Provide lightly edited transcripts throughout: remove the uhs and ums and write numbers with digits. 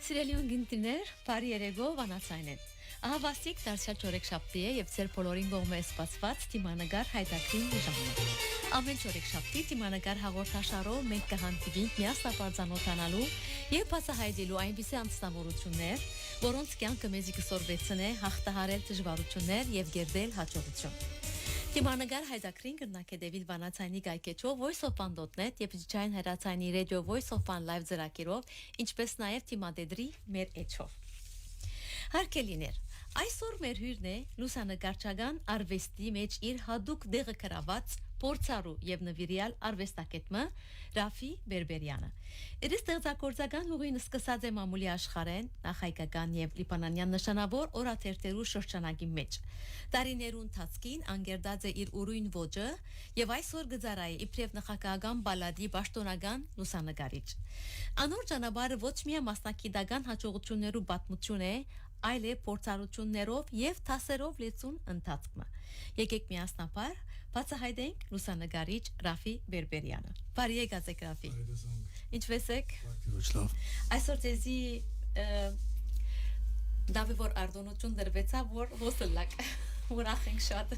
Սիրելի ունգինտիներ, բարի երեկո, վանացայն են։ Ահավասիկ դարձյալ չորեքշաբթի է եւ ձեր բոլորին կողմէ սպասված թիմանագար հայտակրին ժամանակ։ Ամեն չորեքշաբթի թիմանագար հաղորդաշարով մենք կհանդիպենք միասնապարծանոթանալու եւ բացահայտելու այնպիսի անձնավորություններ, որոնց կյանքը մեզի կսորվեցնե հաղթահարել դժվարություններ եւ գերդել հաջողություն։ Թիմանագար հայտակրին կրնակեդեվիլ վանացայնի գայքեչով Voice of Pan.net եւ Ջայն հերացայնի Radio Voice of Pan Live ձրակերով, ինչպես նաեւ թիմադեդրի մեր էջով։ Հարկելիներ, այսօր մեր հյուրն է լուսանկարչական արվեստի մեջ իր հadouk դեղը կրաված Փորձարու եւ նվիրյալ արվեստագետը Ռաֆի Բերբերյանը։ Իր ստեղծագործական ուղին սկսած է մամուլի աշխարհեն, նախայկական եւ լիբանանյան նշանավոր օրաթերթերու շրջանակի մեջ։ Տարիներու ընթացքին անգերդած է իր ուրույն ոճը եւ այսօր գծարայ իբրև նախագահական բալադի պաշտոնական լուսանկարիչ։ Անոր ճանապարհը ոչ միայն մասնակիտական հաջողություններու պատմություն է, այլ է փորձառություններով եւ թասերով լեցուն ընթացքը։ Եկեք միասնապար բացահայտենք լուսանկարիչ Ռաֆի Բերբերյանը։ Բարի եկացեք Ռաֆի։ Ինչպես եք։ Այսօր դեզի դավիվոր արդոնություն դրվեցա որ ոսլակ ուրախ ենք շատ։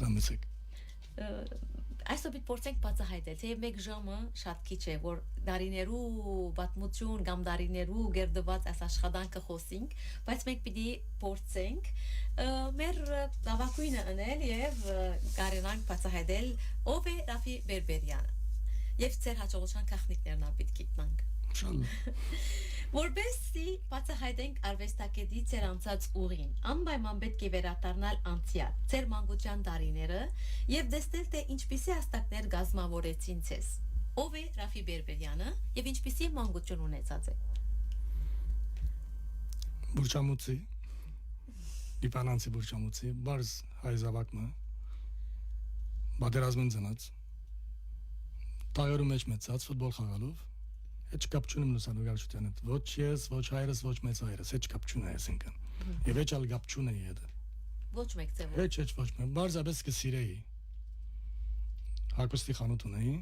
Համեցեք։ Այսօր պիտի փորձենք բացահայտել, թե մեկ ժամը շատ քիչ է, որ դարիներու պատմություն կամ դարիներու գերդված այս աշխատանքը խոսենք, բայց մենք պիտի փորձենք մեր լավակույնը անել եւ կարենանք բացահայտել ով է Ռաֆի Բերբերյանը։ Եվ ձեր հաջողության գաղտնիքներն ապիտ գիտնանք։ Որբեսի բացահայտենք արվեստագետի ձեր անցած ուղին, անպայման պետք է վերադառնալ անցյալ, ձեր մանկության տարիները եւ տեսնել թե ինչպիսի հաստակներ գազմավորեցին ցես։ Ով է Ռաֆի Բերբերյանը եւ ինչպիսի մանկություն ունեցած է։ Բուրճամուծի, լիբանանցի բուրճամուծի, բարզ հայ զավակը, բادرազմեն ծնած, տայորու մեջ մեծած ֆուտբոլ խաղալով։ Heç կապ չունեմ լուսանկարչության հետ։ Ոչ ես, ոչ հայրս, ոչ մեծ հայրս, heç կապ չունի այսինքն։ Եվ ոչ ալ կապ չունի եդը։ Ոչ մեկ ձև։ Ոչ մեկ։ Բարձրապես կսիրեի։ Հագուստի խանութ ունեի։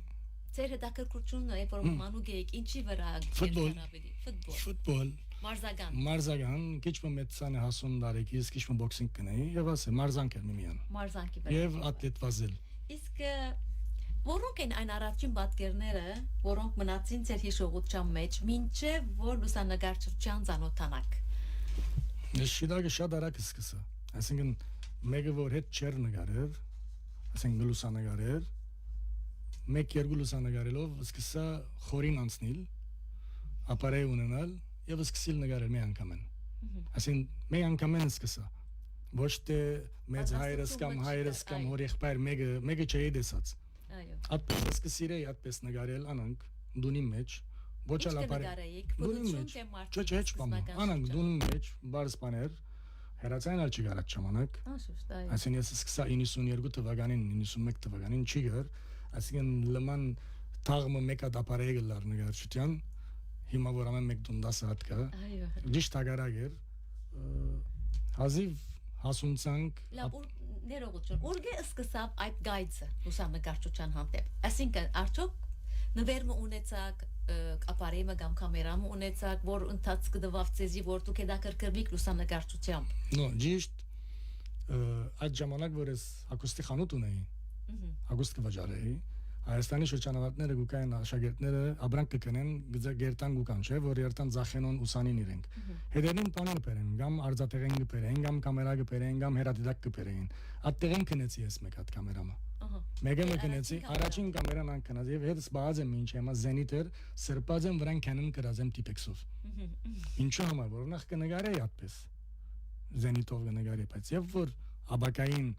Ձեր հետաքրքրությունն է, որ մանուկ եք, ինչի վրա գերքանաբերի։ Ֆուտբոլ։ Մարզական, քիչ մեծան է հասուն դարեկի, իսկ քիչ բոքսինգ կնեի, եւ ասե մարզանք էր միմյան։ Մարզանկի վրա։ Եվ ատլետ վազել։ Իսկ որոնք են այն առաջին պատկերները, որոնք մնացին ձեր հիշողության մեջ, մինչև որ լուսանկարչության ծանոթանաք։ Ես շիդագը շատ արագ սկսա։ Այսինքն մեկը որ հետ չեր նկարեր, այսինքն լուսանկարեր, մեկ-երկու լուսանկարելով սկսա խորին անցնել, ապարեյ ունենալ եւ սկսել նկարել մի անգամ։ Այսինքն մի անգամ են սկսա։ Ոչ թե մեծ հայրս կամ հոր եղբայր մեկը չէի տեսած։ Այո։ Այդպես կսիրեի այդպես նկարել անանք դունի մեջ ոչ ալապար դունի մեջ չէ անանք դունի մեջ բարս բաներ հերացանալ չգարած ժամանակ այսինքն ես սկսա 92 թվականին 91 թվականին չի գար այսինքն լման թաղը մեկ ադապարեի գլար նկարչության հիմա որ ամեն մեկ դունդասը հատ կա ճիշտ ագարագեր հազիվ հասունցանք լավ ներողություն ուրգե սկսավ այդ գայծը լուսանկարչության հանդեպ այսինքն արդյոք նվերմը ունեցակ ապարեյը կամ կամերամը ունեցակ որ ընթացքը դվավ ցեզի որ դուք հետաքրքրվիք լուսանկարչությամբ նո ճիշտ այդ ժամանակ որ ես հագուստի խանութ ունեի հագուստ կվաճառեի Հայաստանի շրջանավարտները գուկային աշակերտները abrank կկնեն գերտան գուկան չէ որ երտան ծախենոն ուսանին իրենք հետերին տանը կբերեն կամ արձատեղեն կբերեն կամ կամերա կբերեն կամ հերադիդակ կբերեն այդտեղեն կնեցի ես մեկ հատ կամերամը մեկը կնեցի առաջին կամերան անկնած եւ հետս բաղած եմ ինչ հիմա զենիտեր սրբած եմ վրան կանոն կրած եմ տիպեքսով ինչու համար որ նախ կնգարեի այդպես զենիտով կնգարեի բայց եւ որ աբակային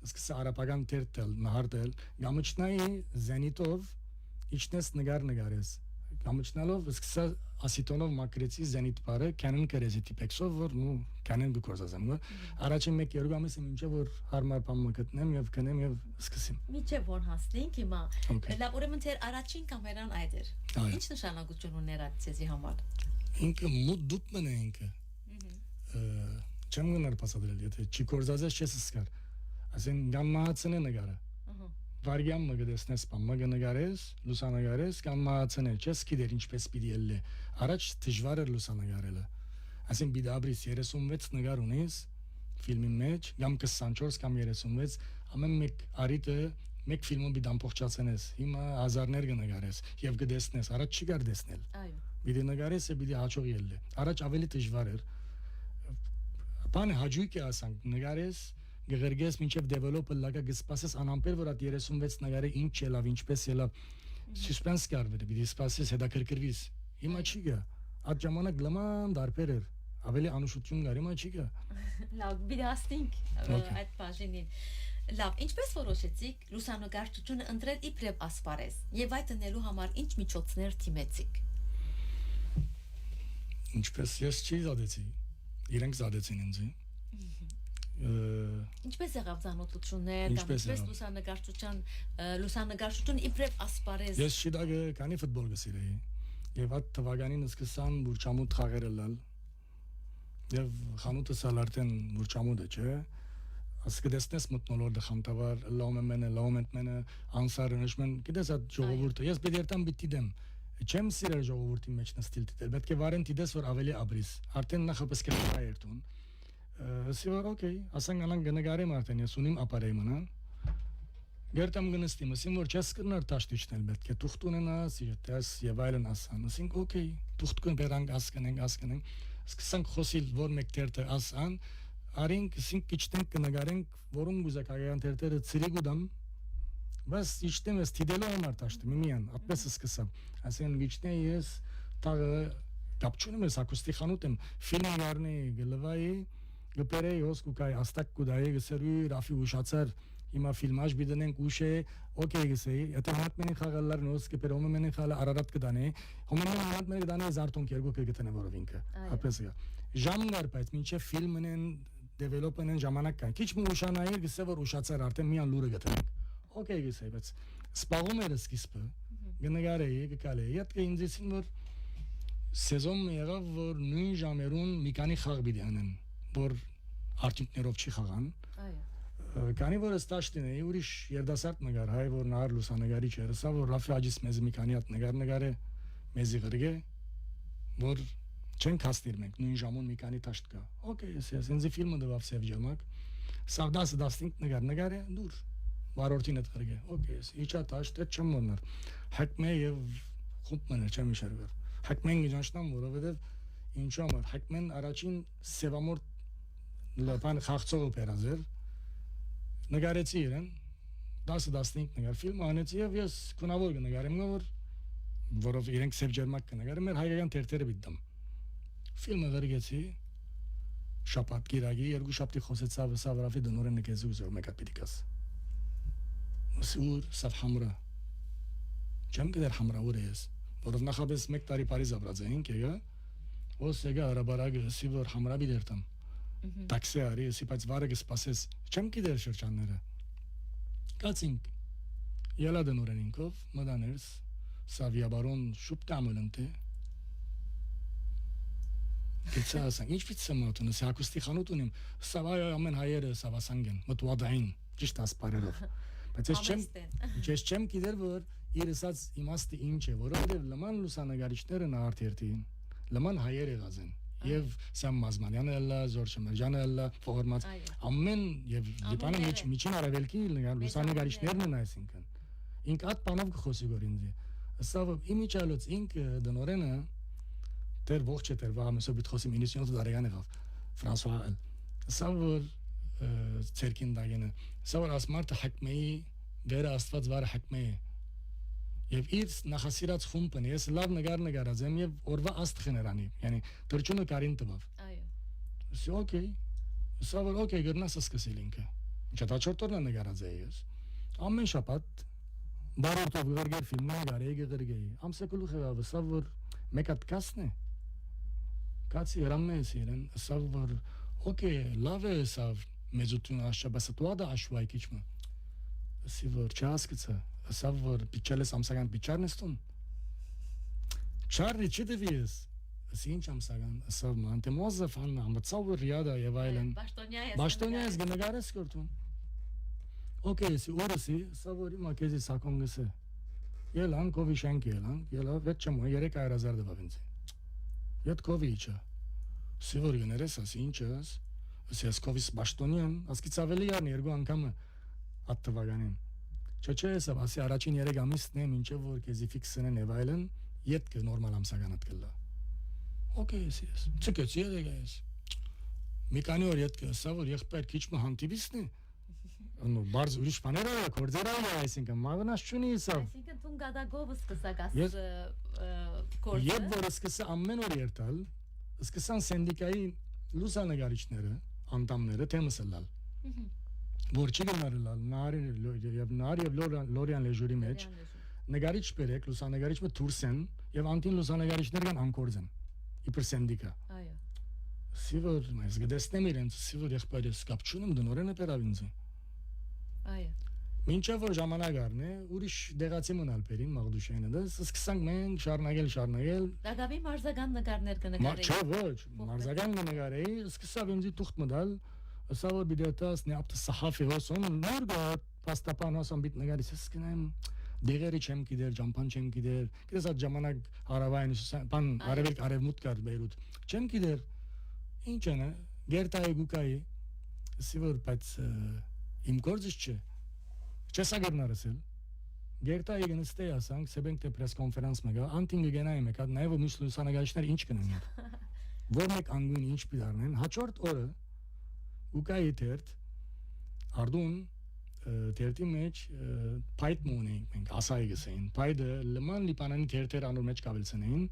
սկսա արաբական տերտել նահարտել գամուչնայի զենիտով իջնես նգարես գամուչնալով սկսա ասիտոնով մակրեցի զենիտ բարը կանոն կրեզի տիպեքսով որ նու կանոն գկորզազեմ առաջին 1-2 ամիսը մինչև որ հարմար բան մտնեմ եւ կնեմ եւ սկսեմ մինչև որ հասնենք հիմա լավ ուրեմն ձեր առաջին կամերան այդ էր ինչ նշանակություն ուներ այդ համար ինքը մոտ դուտ մնա ինքը չեմ գնար պասադրել եթե չի կորզազես չես սկար Այսինքն գամմացն է նկարը։ վարգյան մը գտեսնես բան մը կնկարես լուսանկարես կամ մահացնել չես գիտեր ինչպես պիտի ելնե առաջ դժվար էր լուսանկարելը ասեն պիտի ապրես 36 նկար ունես ֆիլմի մեջ կամ 24 կամ 36 ամեն մեկ արիտը մեկ ֆիլմը պիտի ամբողջացնես հիմա հազարներ կնկարես եւ կդեսնես առաջ չի կար դեսնել այո պիտի նկարես եւ պիտի հաջող ելնե առաջ ավելի դժվար էր բանը հաջույք է ասանք նկարես գերգես մինչև դեվելոպը լագա գսպասես անամպեր որ at 36 նկարը ինչ ելավ ինչպես ելավ սուսպենս կարվեր պիտի սպասես հետաքրքրվիս հիմա չի գա այդ ժամանակ լման դարբեր էր ավելի անուշություն կար հիմա չի գա լավ բիդաստինք այդ բաժինին լավ ինչպես որոշեցիք լուսանկարչությունը ընտրել իբրև ասպարեզ եւ այդ դնելու համար ինչ միջոցներ թիմեցիք ինչպես ես չի զադեցի իրենք զադեցին ինձ ինչպես եղավ ցանոթություններ կամ ինչպես լուսանկարչություն իբրև ասպարեզ ես շիդագը կանի ֆուտբոլ գսիրեի եւ այդ թվականին սկսան բուրճամուտ խաղերը լալ եւ խանութը սալարտեն բուրճամուտը չէ ասկդեսնես մտնոլորը խանտավար լաումենտմենը անսարնշմեն գիտես այդ ժողովուրդը ես բերտամ պիտի դեմ չեմ սիրել ժողովրդի մեջ նստիլ դիտել պետք է վարեն դիտես որ ավելի ապրիս արդեն նախապես կերտուն սիվար օքեյ ասենք անան գնագարեմ արդեն ես ունիմ ապարեի մնան գերտամ գնստիմ ասին որ չես կնար տաշտիչնել պետք է թուղթ ունենաս ես եւ այլն ասան ասինք օքեյ թուղթ կնբերանք ասկնենք սկսանք խոսիլ որ մեկ տերտը ասան արինք ասինք քիչտենք կնագարենք որում գուզակայան տերտերը ծրիգուդամ բաս իջտեմ ես դիդելով համար տաշտում միմյան ապես սկսա ասեն գիչնե ես տաղը կապչունում ես ակուստի խանութ եմ ֆիլմ արնի գլվայի գպերեի հոսկուկայ աստակ կուդայի գսերուի ռաֆի ուշացար հիմա ֆիլմաժ բիդնենք ուշե օքեյ գսեի եթե հատմենին խաղալար նոս գպեր ոմենին խալա արարատ կդանե ոմենին հատմենին կդանե զարտոն կերգո կգտնե որովինքը ապես ժամներ բայց մինչև ֆիլմն են դեվելոպեն են ժամանակ կան քիչ մը ուշանայր գսե որ ուշացար արդեն միան լուրը գտնենք օքեյ գսեի բայց սպաղում էր սկիզբը գնագարեի գկալեի իդ կինձին որ սեզոն եղավ որ նույն ժամերուն մի քանի խաղ բիդի անեն որ արտինքներով չի խաղան այո քանի որ ստաշտին է ուրիշ երդասարտ նգար հայ որ նահար լուսանգարիչ էր սա որ ռաֆի աջիս մեզ մի քանի հատ նգարը մեզի գրգե որ չեն կաստիր մենք նույն ժամուն մի քանի տաշտ կա օքեյ ես ինձ ֆիլմը դվավ սև ժամակ սաղդաս դաստինք նգարը դուր վարորդին հետ գրգե օքեյ ես իջա տաշտ է չեմ մոնար հակմե եւ խումբն էր չեմ իշարվեր հակմեն գճանշնամ որովհետեւ ինչու համար հակմեն առաջին սևամոր լապան խաղցող օպերազեր նկարեցի իրեն 10-15 նկար ֆիլմ անեցի եւ ես կունավոր կնկարեմ որ որով իրենք սև ջերմակ կնկարեմ մեր հայկական տերտերը բիդամ ֆիլմը գրգեցի շապատ գիրագի երկու շապտի խոսեցավ սավրաֆի դնորեն նկեզի ուզով մեկը պիտիկաս սուր սավ համրա չեմ գդեր համրա ուր ես որով նախապես մեկ տարի Փարիզ ապրած էինք եկա ոսեգա արաբարագը սիվոր համրա բիդերտամ տաքսի արի սի բայց վարը կսպասես չեմ գիտեր շրջանները կացինք ելա դնորենինքով մդաներս սավիաբարոն շուպտամոլնտե Գիցասան ինչ վիճամատուն սա ակուստի խանութ ունիմ սավայ ամեն հայերը սավասանգեն մտուադային ճիշտ ասպարերով բայց ես չեմ գիտեր որ իրսած իմաստը ինչ է որովհետև լման լուսանգարիչները նահարտերտին լման հայեր եղազեն եւ Սամ Մազմանյանը էլա Զորշմերջանը էլա ֆորմատ ամեն եւ դիպանը միջին արևելքի լուսանգարիչներն են այսինքն ինք այդ բանով կխոսի գորինձի սա իմիջալոց ինք դնորենը Ter voce ter va meso bit khosim inicion to daryan եղավ Ֆրանսուա սա որ ցերքին դագենը սա որ ասմարտ հակմեի վերը աստված վարը հակմեի եւ իր նախասիրած խումբն ես լավ նկարած եմ եւ օրվա աստղ ներանի yani դրճունը կարին տվավ այո սա օքեյ սա որ օքեյ գրնաս սկսել ինքը չտաչորտորն նկարած էի ես ամեն շաբաթ բարոտով գերգեր ֆիլմ նկարեի գերգեի ամսակուլու խավը սա որ մեկ հատ կասն է Կացի հրամնես իրեն, սա որ օքեյ, լավ է սա մեծություն աշաբասը տուա դա աշվայ քիչմը։ Սի որ չհասկացա, սա որ պիչալես ամսական պիչարն էստուն։ Չարի չդվիես։ Սի ինչ ամսական, սա մանտե մոզեֆ աննա, մծավ ռիադա եւ այլն։ Բաշտոնյա ես գնագարես կորտուն։ Okay, si orası savori makezi sakongası. Yelan kovi şenki yelan. Yela vetçamo yerek ayrazardı bavinci. Yet kovi içe. Sivor gönere sas inças. Sias kovis baştonian. Askitsaveli yarni ergo ankam attı vaganin. Çeçe hesab asi araçin yere gamis ne minçe vor kezi fiksene nevailen. Yet ki normal amsaganat kılla. Okay, sias. Çıkıç yere gayes. Mikani oriyet ki savor yakper kiçme hantibisni. Ну, барз ուրիշ բաներ արա, կորձեր արա, այսինքն մագնաս չունի սա։ Այսինքն դու գադագով սկսակաս Ես- կորձը։ Երբ որ սկսա ամեն օր երթալ, սկսան սենդիկայի լուսանգարիչները, անդամները թեմսլալ։ Որ չի գնարել, նարի եւ լորյան լեժուրի մեջ, նկարիչ բերեք, լուսանգարիչը դուրսեն եւ անտին լուսանգարիչներ կան անկորձեն։ Իբր սենդիկա։ Այո։ Սիվոր, ես գտեսնեմ իրենց, սիվոր եղբայրս կապ չունեմ դնորենը պերավինձի։ Այո։ Մինչև որ ժամանակ առնե, ուրիշ դեղացի մնալ պերին Մաղդուշյանը, դա սկսանք մենք շարունակել։ Դագավի մարզական նկարներ Չէ, կնկարեի։ ոչ, մարզական կնկարեի, սկսավ ինձ թուղթ մտալ, ասա որ բիդետաս նե ապտ սահաֆի հոսոն, նոր գա պաստապան հոսոն բիտ նկարից սկնեմ, դեղերի չեմ գիտեր, ջամփան չեմ գիտեր, գիտես այդ ժամանակ հարավային բան արևելք արևմուտք կար Բեյրութ, չեմ գիտեր, ինչ են, գերտայի գուկայի, սիվոր բայց իմ գործս չէ, չեսա գտնարսել, գերտայի գնստեի ասանք, սեբենք թե պրես կոնֆերանս մգա, անտին գգենայի մեկ, այդ նաև միշտ լուսանգարիչներ ինչ կնեն ետ, որ մեկ անգույն ինչ պիդարնեն, հաչորդ օրը գուկայի թերթ, արդուն թերթի մեջ պայդ մունեինք մենք, ասայի գսեին, պայդը լման լիպանանի թերթեր անոր մեջ կավելցնեին,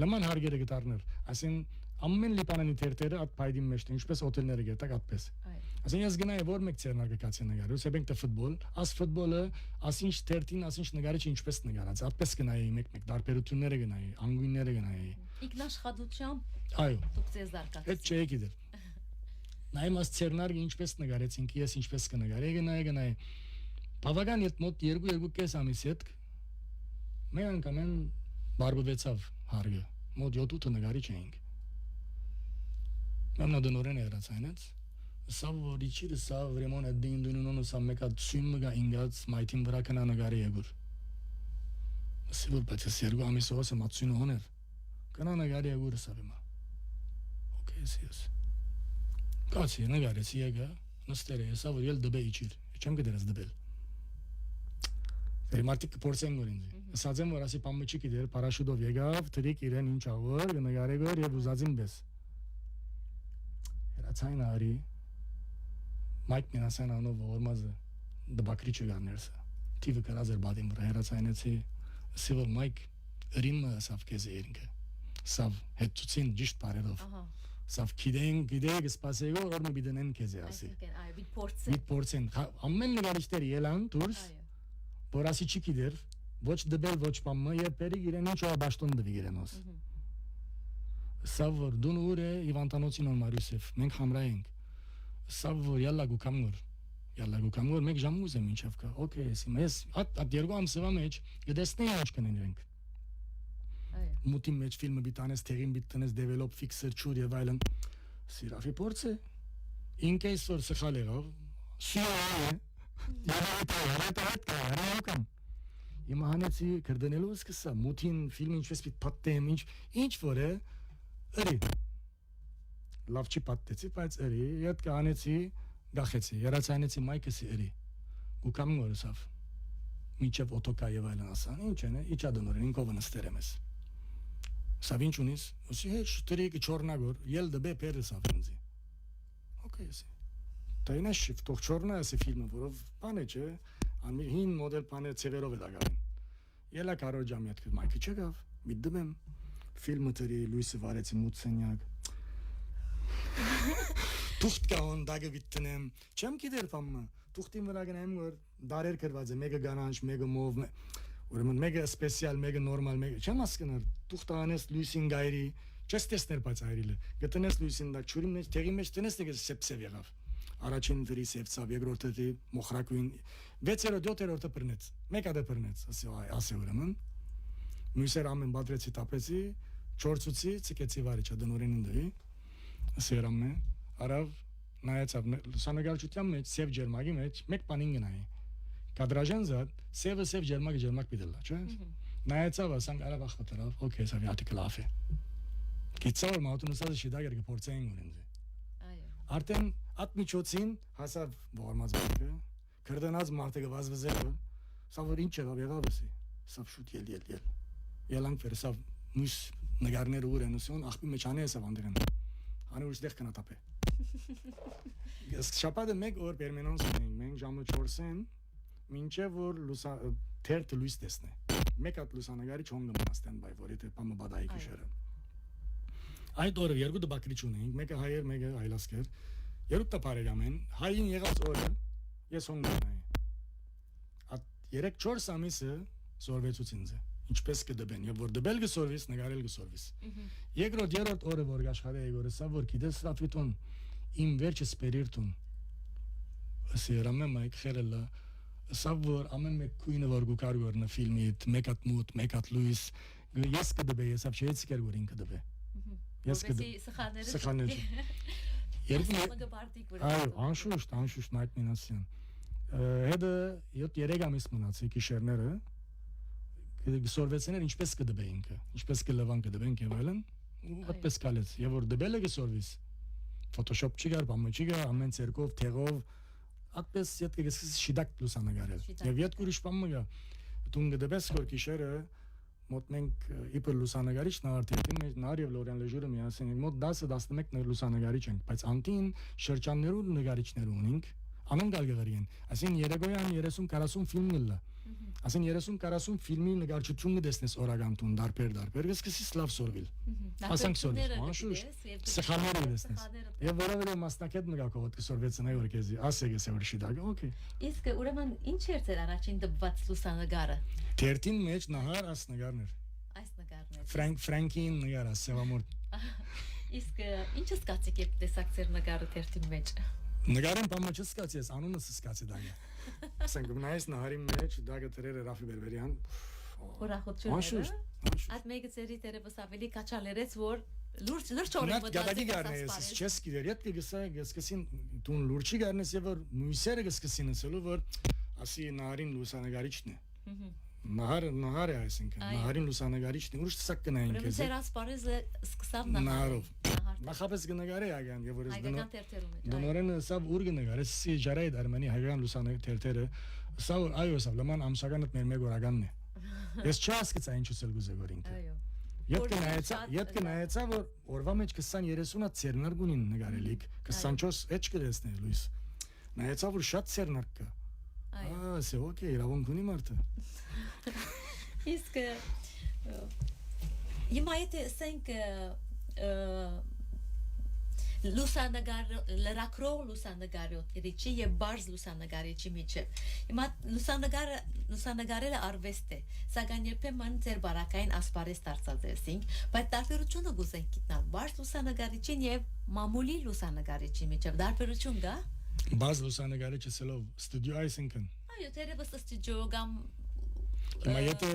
լման հարգերը գտարներ, ասին ամեն լիպանանի թերթերը այդ պայդի մեջ են, ինչպես օտելները գետակ այդպես։ Ասին ես գնայի որ մեկ ցերնարգակացի նկարել, սեբենք թե ֆուտբոլ, աս ֆուտբոլը, ասինչ թերթին, ասինչ նկարիչ ինչպես նկարած, այդպես գնայի մեկ դարբերությունները գնայի, անգույնները գնայի։ Ինքնաշխատությամբ Այո, դուք ձեզ դարկացիք։ այդ չէի գիտեր։ Նայեմ աս ցերնարգը ինչպես նկարեցինք, ես ինչպես կնկարեի գնայի։ Բավական իդ մոտ 2-2.5 ամիս հետ մենք անգամ են բարբվեցավ հարգը, մոտ 7-8 նկարիչ էինք։ Մամնադնորեն երացայնեց, սա որ իչիրը սա վրեմոն այդ դինդունունոնը սա մեկա ծույն մգա ինգած մայթին վրա կնա նգարի եգուր։ Սիվոր բայց ես երկու ամիս ողս եմ ածույն հոներ, կնա նգարի եգուրը սա վիմա։ Okay, սիես։ Կացի նգարեցի եգա, նստեր է, սա որ ել դբե իչիր, չեմ գդեր ես դբել։ Դերի մարդիկ կպորցեն գոր ինձի։ Ասածեմ որ ասի պամմուչի կիդեր, պարաշուտով եկավ, թրիկ իրեն ինչ ավոր, նգարեգոր և ուզածին բես։ Երացայն արի, մայք մենասյան անով ողորմազը, դբակրի չգարներսը, թիվը կրած էր բադին վրա, երացայնեցի, սիվոր մայք, ըրինմը սավ կեզ է երինքը, սավ հետցուցին ջիշտ բարերով, սավ գիդեինք սպասեգո, որ մը բիդենեն կեզ է ասի, բիտ պորցեն, ամեն նգարիչտեր ելան դուրս, որ ասի չի կիդեր, ոչ դբել, ոչ պամը, և պերիկ իրեն ինչ ով բաշտոն դվի իրենոս։ Սավ որ դուն ուր է իվանտանոցին on Մարյուսև, մենք համրա ենք, սավ որ յալլա գուկամգոր, մեկ ժամուզ եմ ինչև կա, ոկեի եսիմ, ես at երկու ամսվա մեջ գդեսնեի ինչ կնեն իրենք, մուտին մեջ ֆիլմը բիտանես, թեղին բիտանես, դևելոպ, ֆիքսեր, չուր և այլն, սիրավի պորց է, ինկեիս որ սխալ եղավ, սիո Հիմա հանեցի կրդնելու սկսա, մութին ֆիլմ ինչպես պիտ պատտեմ, ինչ որ է, ըրի, լավ չի պատտեցի, բայց ըրի, ետ կա հանեցի, գախեցի, երացայնեցի մայքսի ըրի, գուկամ գորսավ, մինչև օտոկա և այլն ասան, ինչ են է, իչա դնորեն, ինքովը նստեր եմ ես, սավ ինչ ունիս, ուսի հեչ, տրիգ չորնագոր, ել դբե պերը սավ ինձի, ոկեի եսի, տայնա շիվ, տող չորնա եսի ֆիլմը, որով պան է չէ, հին մոդել պանը ծեղերով է դագավին, ելա կարոր ջամի հետ կր մայքը չգավ, միտ դմեմ, ֆիլմը տրի, լույսը վարեցի մութ սենյակ, թուղթ կահոն դագը վիտնեմ, չեմ կիդեր պամը, թուղթին վրա գնայեմ որ դարեր կրված է, մեկը գարանչ, մեկը մով, ուրեմն մեկը սպեսիալ, մեկը նորմալ, մեկը, չեմ ասկնար, թուղթ անես լույսին գայրի, չես տեսներ բայց այրիլը, գտնես լույսին դակ, չուրի մեջ, տեղի մեջ տնես նեգը սեպսև եղավ, առաջին դրի սևցավ, երկրորդը դրի մոխրակույն, 6-րդ, 7-րդը պրնեց, մեկադը պրնեց, ասի ուրեմն, մյուսեր ամեն բադրեցի, տապեցի, չորցուցի, ծիկեցի վարիչա դնորենին դրի, ասի ուրամն է, արավ, նայեցավ լուսանկարչության մեջ սև ջերմակի մեջ մեկ բան ինգնայի կադրաժան զատ սև ջերմակ բիդելա չէ նայեցավ ասանք արա վախտարավ օքեյ սա վիատիկը լավ է գիծալ մաուտնուսած շիդագեր կփորձեին ունենზე այո արդեն ատմիջոցին հասավ ողորմած բակը կրդանած մարդը գվազվզել սա որ ինչ եղավ էսի սա շուտ ելանք վերսավ մյուս նգարներ ուրենություն աղբի մեջ անեսավ անդրեն անուրս դեղ կնատապե շապատը մեկ օր պերմենոնս ունենք մենք ժամը 4-ին մինչև որ թերթը լույս տեսնե մեկ հատ լուսանգարի չոնգը մնաստեն բայ որ եթե պամը բադայի քիշերը այդ օրը երկու դպակրիչ ունենք մեկը հայեր մեկը այլասկեր երեք տապարեգամ են հային եղած օրը ես հոնգ ունեի at 3-4 ամիսը զորվեցուց ինձ ինչպես կդբեն եւ որ դբել գսորվիս նկարել գսորվիս երկրորդ երրորդ օրը որ աշխատեի գորսա որ գիտես ռաֆիտոն իմ վերջը սպերիրտուն ասերամե մայք խերելա սա որ ամեն մեկ քույնը որ գուկար գորնա ֆիլմի մեկ հատ մուտ մեկ հատ լույս ես կդբե ես ապշեցի կեր որ ինքը դբե ես կդբե սխաները երկու այո անշուշտ մայք մինասյան հետը 7-3 ամիս մնացի գիշերները գսորվեցներ ինչպես կդբե ինքը ինչպես կլավան կդբեն եւ այլն այդպես կալեց եւ որ դբելը գսորվիս Photoshop չգար բամը չգա ամեն ցերկով թեղով այդպես յետ կգսես շիդակ լուսանգարել եւ յետ ուրիշ բամը գա դու գդբես որ գիշերը մոտ մենք իբր լուսանգարիչ նավարտին մեջ նար եւ լորյան լեժուրը միասին մոտ 10-11 լուսանգարիչ ենք բայց անտին շրջաններու նկարիչներ ունենք ամեն գալգերին ասին երեգոյան 30-40 ֆիլմ լա ասին 30-40 ֆիլմի նկարչությունը դեսնես օրագանտուն դարբեր գսկսես լավ սորվիլ ասանք սորվիլ անշուշտ սխալները դեսնես եւ որովհետեւ մասնակետ նկարքովդ կսորվեցնայ որ քեզի ասեգես որ շիդագ օքեյ իսկ ուրեմն ինչ էր ձեր առաջին դպված լուսանգարը թերթին մեջ նահար աս նկարներ այս նկարներ Ֆրանկին նկարը սևամորտ իսկ ինչ սկացիք եք տեսակ ձեր նկարը թերթին մեջ նկարեն բամը չսկացես անունը սկացի դագը ասենք նայես նահարի մեջ դագը դրերը Ռաֆի Բերբերյան ուրախություն այդ մեկը ձերի դերևս ավելի կաչալերեց որ լուրջ օրը գադագի գարնես չես գիտեր յետ գսկսին դուն լուրջի գարնես եւ որ մույսերը գսկսին ասելու որ ասի նահարին լուսանգարիչն է նահար է այսինքն նահարին լուսանգարիչն է ուրիշ տեսակ կնային քեզ ձեր ասպարեզը սկսավ նահարով նախապես կնգարե ագան եւ որ դնորեն սա ուր կնգարե սի ջարայ դարմանի հայկական լուսանգարի թերթերը սա այո սա լման ամսականդ մեր մեկ օրականն է ես չհասկացա ինչու սել գուզե որ ինքը այո յետ կնայեցա որ օրվա մեջ 20-30-ը ցերնար գունին նկարելիք 24 էջ կդեսներ լույս նայեցա որ շատ ցերնար կա ասե օքեյ իրավունք ունի մարդը իսկ հիմա եթե ասենք լրակրող լուսանգարիչի եւ բարձ լուսանգարիչի միջեւ հիմա լուսանգարելը արվեստ է սակայն երբեմն ձեր բարակային ասպարեզ դարձածեցինք բայց տարբերությունը գուզենք գտնել բարձ լուսանգարիչին եւ մամուլի լուսանգարիչի միջեւ տարբերություն կա բարձ լուսանգարիչը սելով ստուդիո այսինքն այո դերևս ստուդիո կամ հիմա եթե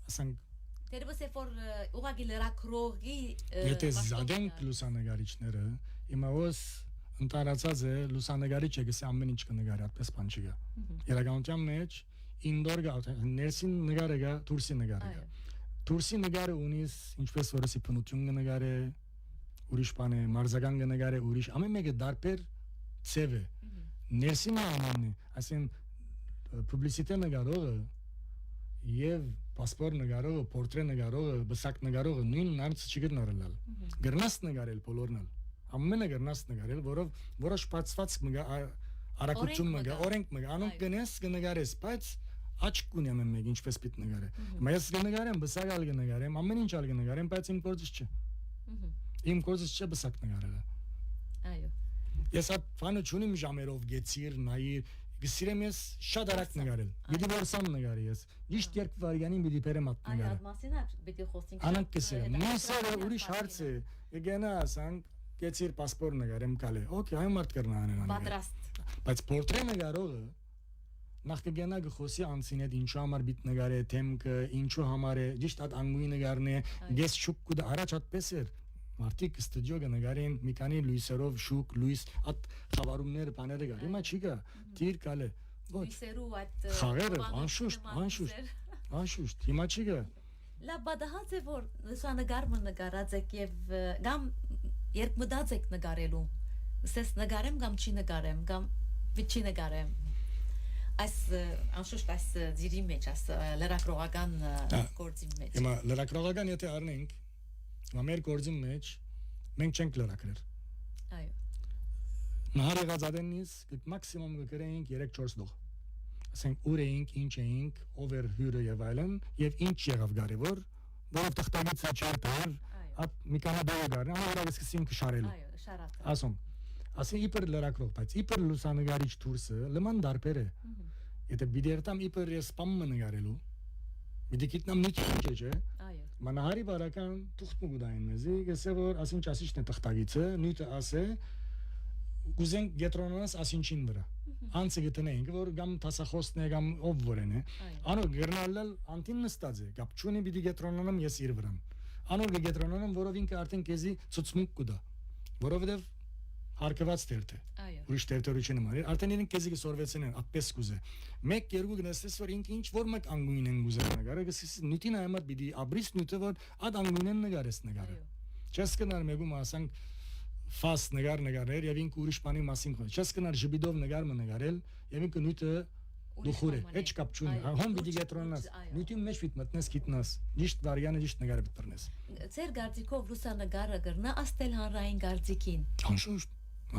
ասենք դերևս որ ուղղակի լրակրողի եթե զադենք լուսանգարիչները հիմա ոս ընտարացած է լուսանգարիչը գսի ամեն ինչ կնգարի այդպես բան չկա իրականության մեջ ինդոր գա ներսին նկարը գա դուրսի նկարը գա դուրսի նկարը ունիս ինչպես որսի փնություն կնգարե ուրիշ բան է մարզական կնգարե ուրիշ ամեն մեկը դարբեր ցև է ներսին ամանն է ասեն պուբլիցիտե նկարողը եւ պասպորտ նկարողը պորտրե նկարողը բսակ նկարողը նույն նարց չգտնարել գրնաս նկարել բոլորնալ ամենը գրնաս նկարել որով որոշ բացված մգա արակություն մգա օրենք մգա անոնք գնես կնկարես բայց աչք ունի ամեն մեկ ինչպես պիտի նկարե ես կնկարեմ բսակ ալ կնկարեմ ամեն ինչ ալ կնկարեմ բայց իմ գործս չէ իմ գործս չէ բսակ նկարելը այո ես այդ բանը չունիմ ժամերով գեցիր նայիր գսիրեմ ես շատ արագ նկարել պիտի որսամ նկարի ես ճիշտ երբ վարյանին պիտի բերեմ այդ նկարը այդ մասին է պիտի խոսենք անանք կսիրեմ նույնսերը ուրիշ հարց է գենա ասանք գեցիր պասպորտ նկարեմ կալե օքեյ այ մարդ կրնա անեն պատրաստ բայց պորտրե նկարողը նախ կգենա գխոսի անցին հետ ինչու համար բիտ նկարե թեմքը ինչու համար է ճիշտ այդ անգույն նկարն է գես շուկ կուդ առաջ այդպես էր Մարդիկ ստուդիո կնգարին մի քանի լույսերով շուկ լույս at խավարումները բաները գար հիմա չի գա դիր կալե ոչ լույսերու այդ խաղերը անշուշտ հիմա չի գա լա բադահած է որ լուսանկարը նկարած եք եւ գամ երբ մտած եք նկարելու սես նկարեմ կամ չի նկարեմ կամ վիճի նկարեմ այս անշուշտ այս ծիրի մեջ այս լրագրողական գործի մեջ հիմա լրագրողական եթե առնենք մեր գործի մեջ մենք չենք լրագրեր այո նահար եղած adենից մաքսիմում գրեինք 3-4 դող ասենք ուր էինք ինչ էինք over հյուրը եւ այլն եւ ինչ եղավ կարևոր որով տխտագիծը չէր դար at մի քանի դող գար ամենը սկսեցինք շարել այո շարատը ասում ասի իբր լրագրող բայց իբր լուսանգարիչ դուրսը լման դարբեր է եթե բիդերտամ իբր սպամ նգարելու Մի գիտնամ մի քիչ է, այո։ Մանահարի բարական թուղթ մուգդային մեզի, գսե որ ասին ճասիչն է տխտագիցը, նույնը ասե գուզեն գետրոնանս ասինչին վրա։ Անցը գտնեինք, որ գամ տասախոսն է, գամ ով որեն է։ Անոր գրնալել անտին նստած է, գապ չունի պիտի գետրոնանամ ես իր վրան։ Անոր գետրոնանամ, որով ինքը արդեն քեզի ցուցմունք կուտա, որովհետև հարկված թերթ է։ Այո։ Ուրիշ թերթորություն եմ արել, արդեն իրենք քեզի կսորվեցին են, ապպես կուզե։ Մեկ երկու գնացես որ ինքը ինչ որ մեկ անգույն են գուզեն նկարը, գսես նույնին այմատ պիտի աբրիս նույնը որ ադ անգույնեն նկարես նկարը։ Չես կնար մեկում ասանք ֆաս նկարներ եւ ինքը ուրիշ բանի մասին խոս։ Չես կնար ժբիդով նկարել եւ ինքը նույնը դուխուր է, էջ կապ չունի։ Հոմ պիտի գետրոնաս։ Նույնին մեջ պիտի մտնես գիտնաս։ Ճիշտ վարյանը ճիշտ նկարը պիտի բռնես։ Ձեր գարտիկով լուսանկարը գրնա աստել հանրային գարտիկին։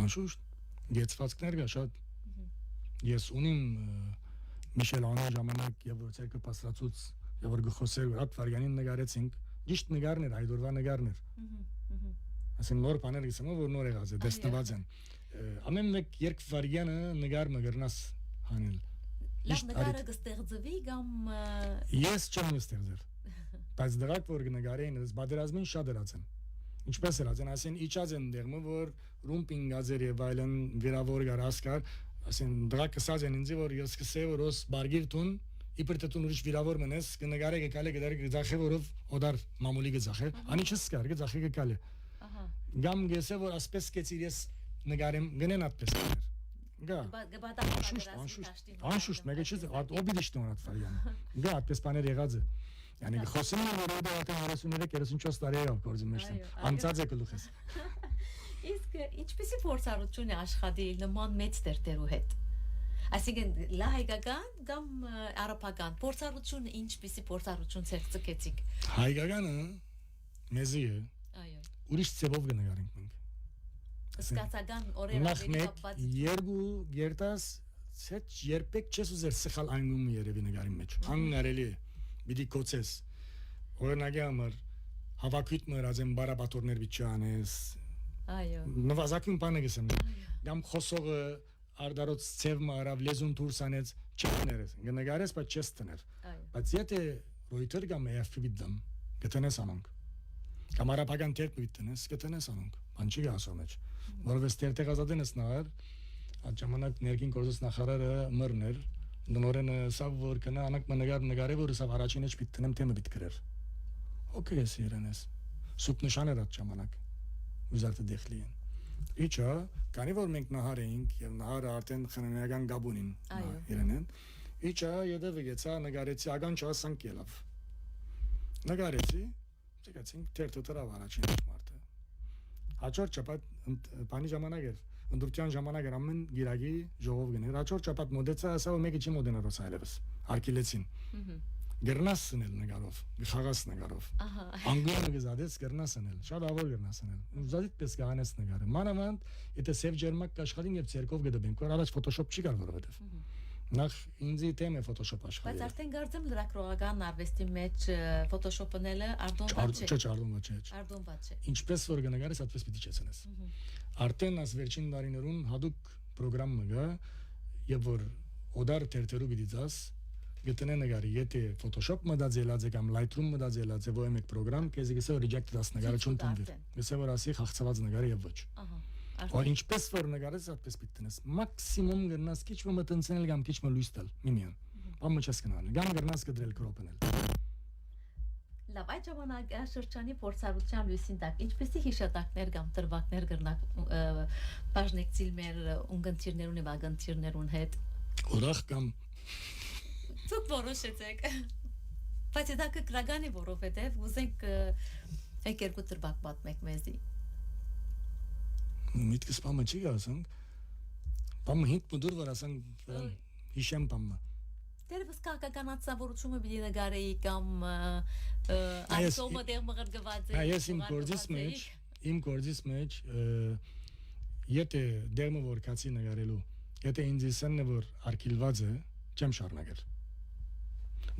Անշուշտ գեցվածքներ կա շատ։ Ես ունիմ Միշելանա ժամանակ եւ որ ցերկը պասրացուց եւ որ գխոսեր հատ վարյանին նկարեցինք։ Ճիշտ նկարներ, այդօրվա նկարներ։ Ասեն նոր բաներ գսեմ որ նոր եղած է, դեսնված են։ Ամեն մեկ երկ վարյանը նկար մգրնաս հանել։ Լավ նկարը կստեղծվի կամ Ես չեմ ստեղծել։ Բայց դրանք որ նկարեն, ես բادرազմին շատ դրացեն։ Ինչպես էր ասեն, ասեն իջած են դերմը որ ռումպինգ գազեր եւ այլն վիրավոր գարասկար, ասեն դրանք ասած են ինձ որ ես կսե որ ոս բարգիրտուն իբր տուն ուրիշ վիրավոր մնես կնկարե գկալե գդարի գծախե որով օդար մամուլի գծախե անի չսկար գծախե գկալե ահա գամ գեսե որ ասպես կեցիր ես նկարեմ գնեն atպես գա անշուշտ մեկը չի օբիդիշտ ունat ֆարյան գա atպես բաներ եղած է Yani խոսում եմ որ դա արդեն 33-34 տարի է գործում մեջ անցած է գլուխս Իսկ ինչպեսի փորձառություն է աշխատել նման մեծ տերտերու հետ Այսինքն լահայկական կամ արաբական փորձառությունը ինչպեսի փորձառություն ցերծկեցիք Հայկականը մեզի է Այո ուրիշ ծևով կնկարենք մենք Սկացական օրերը կապված երկու երտաս ցեջ երբեք չես ուզեր սխալ անգում երևի նկարի մեջ անգարելի է Բիդի կոծես օրինակի համար հավաքույթ մրազեն բարաբատորներ վիճանես Այո նվազագույն բանը գսեմ դամ խոսողը արդարոց ծևը արավ լեզուն դուրս անեց չտներես գնագարես բայց չես տներ բայց եթե ռոյթեր կամ AFP դամ գտնես անոնք կամարապական տեր պիտենես գտնես անոնք բան չի ասում մեջ որովհետև տերտեղ ազատենես նար այդ ժամանակ ներքին գործոս նախարարը մռներ Նորենը սա որ կնա անակ նկարը որ սա առաջին էջ պիտի տնեմ թեմը պիտի գրեր Okay ես իրենես սուպ նշաներ այդ ժամանակ ուզարդը դեղլի են Իչա քանի որ մենք նահար էինք եւ նահարը արդեն խնամական գաբունին իրենեն Իչա յետևը գեցա նկարեցի ագան չասանք ելավ նկարեցի ցեկացինք տերտը դրավ առաջին մարդը հաջորդ չափ բանի ժամանակ էր Ընդդուրտյան ժամանակ էր ամեն գիրագի ժողով գներ հաջորդ չափ մոդեցա ասա որ մեկը չի մոդենարոս այլևս արկելեցին Գերնասնել նկարով խաղաս նկարով անգլիան գզադեց գերնասնել շատ ավոր գերնասնել ուզադիտ պես կանես նկարը մանավանդ եթե սև ջերմակ աշխատին եւ ցերկով գդբենք որ առաջ ֆոտոշոփ չի կար որովհետեւ նախ ինձի թեմ է ֆոտոշոփ աշխատել բայց արդեն գարձեմ լրագրողական արվեստի մեջ ֆոտոշոփնելը արդյունավետ չէ արդյունավետ չէ ինչպես որ գնագարես այդպես պիտի չեցնես արդեն աս վերջին տարիներուն հadoop պրոգրամը գա եւ որ օդար թերթերու գիտած գտնեն նկարի եթե Photoshop մտածելած է կամ Lightroom մտածելած է ոչ մեկ պրոգրամ քեզ գսե որ reject դաս նկարը չընդունվի գսե որ ասի խաղացված նկարը եւ ոչ Որ ինչպես որ նկարես այդպես պիտի տնես մաքսիմում գնաս քիչ մտնցնել կամ քիչ լույս տալ միմիան բան չես կնալ կամ գնաս կդրել կրոպնել Լավ, այդ ժամանակաշրջանի փորձառության լույսին տակ ինչպեսի հիշատակներ կամ դրվագներ կրնակ բաժնեկցիլ մեր ունգընտիրներուն եւ ագընտիրներուն հետ։ Ուրախ կամ Դուք որոշեցեք։ Բայց դա կգրագանի որովհետեւ ուզենք երկու դրվագ պատմեք մեզի։ Միտքս բամը չի ասենք։ Բամը հինգ մուդուր վար ասենք հիշեմ բամը։ Դերևս քաղաքականացավորությունը պիտի նկարեի կամ ասոմը դեր մղրգված է։ Այս իմ գործից մեջ եթե դերմը որ կացի նկարելու, եթե ինձ իսենն որ արկիլված է, չեմ շարունակել։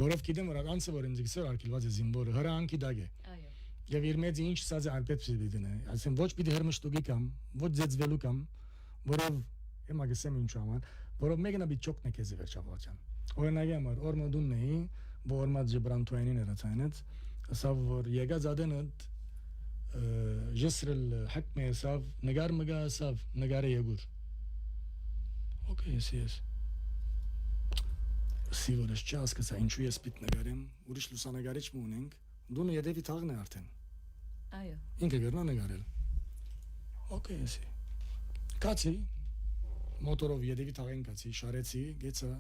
Որով գիտեմ որ անցը որ ինձ գսեր արկիլված է զինվորը, հրանքի դագ է։ Այո։ Եվ իր մեջ ինչ սած է ալպետ պիտի դնե։ Այսինքն ոչ պիտի հրմշտուկի կամ, ոչ ձեծվելու կամ, որով եմա գսեմ ինչ աման, որով մեկնա պիտի ճոկնե քեզ վերջավորության։ Օրինակ համար օրմոդունն էի, որմած ջբրանտուանին երացայնեց, ասավ որ եկած ադենը ջսրել հակմե ասավ նգար մգա ասավ նգարը եկուր։ Okay, yes. Սիվորս չհասկացա ինչու ես պիտ նգարեմ, ուրիշ լուսանկարիչ ունենք, դունը յետևի թաղն է արդեն։ Այո։ Ինքը գրնա նգարել։ Okay, yes. Կացի մոտորով յետևի թաղին կացի, շարեցի, գեցա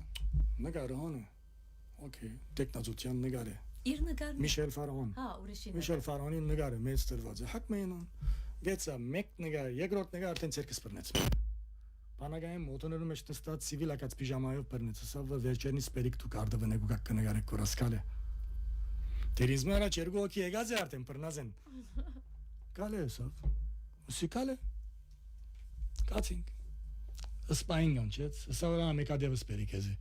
նգարը հոնը։ Okay, տեխնազության նգարը։ Իր նգարը։ Միշել Ֆարոն։ Հա, ուրիշի։ Միշել Ֆարոնի նգարը մեծ դրված է։ Հակմենոն։ Գեցա մեկ նգար, երկրորդ նգար արդեն ցերկս բռնեց։ Բանակային մոտոներում մեջ նստած ցիվիլակած պիժամայով բռնեց, ասավ որ վերջերնից պերիկ դու կարդվնեք ու կակ կնգարեք կորասկալը։ Դերիզմը առաջ երկու օքի եկած է արդեն բռնազեն։ Կալե ասավ։ Ուսիկալը։ Կացինք։ Սպային գանչեց, ասավ որ մեկադևս պերիկ էզի։